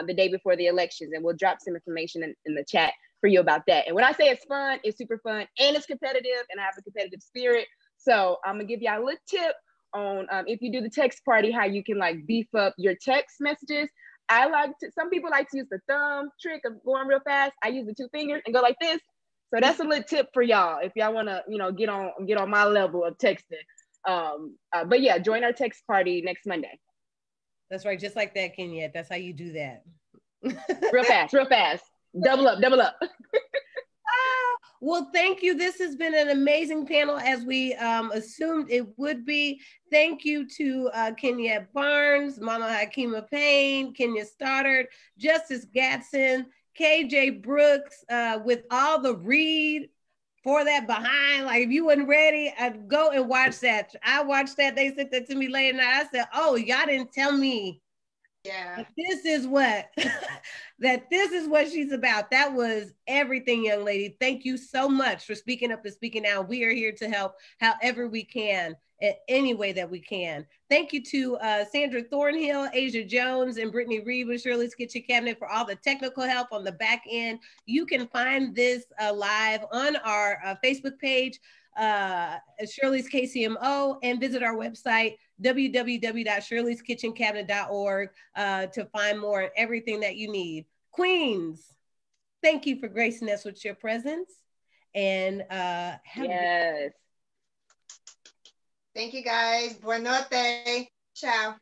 the day before the elections, and we'll drop some information in the chat for you about that. And when I say it's fun, it's super fun, and it's competitive, and I have a competitive spirit. So I'm going to give y'all a little tip on if you do the text party, how you can like beef up your text messages. Some people like to use the thumb trick of going real fast. I use the 2 fingers and go like this. So that's a little tip for y'all if y'all want to, get on my level of texting. But yeah, join our text party next Monday. That's right. Just like that, Kenya. That's how you do that. Real fast. Double up. Well, thank you. This has been an amazing panel, as we assumed it would be. Thank you to Kenyette Barnes, Mama Hakima Payne, Kenya Stoddard, Justice Gatson, KJ Brooks, with all the read for that behind. Like, if you wasn't ready, I'd go and watch that. I watched that. They sent that to me late at night. I said, oh, y'all didn't tell me. Yeah. This is what she's about. That was everything, young lady. Thank you so much for speaking up and speaking out. We are here to help however we can, in any way that we can. Thank you to Sandra Thornhill, Asia Jones, and Brittany Reed with Shirley's Kitchen Cabinet for all the technical help on the back end. You can find this live on our Facebook page. Shirley's KCMO, and visit our website, www.shirleyskitchencabinet.org, to find more and everything that you need. Queens, thank you for gracing us with your presence. And yes. Thank you, guys. Buenote. Ciao.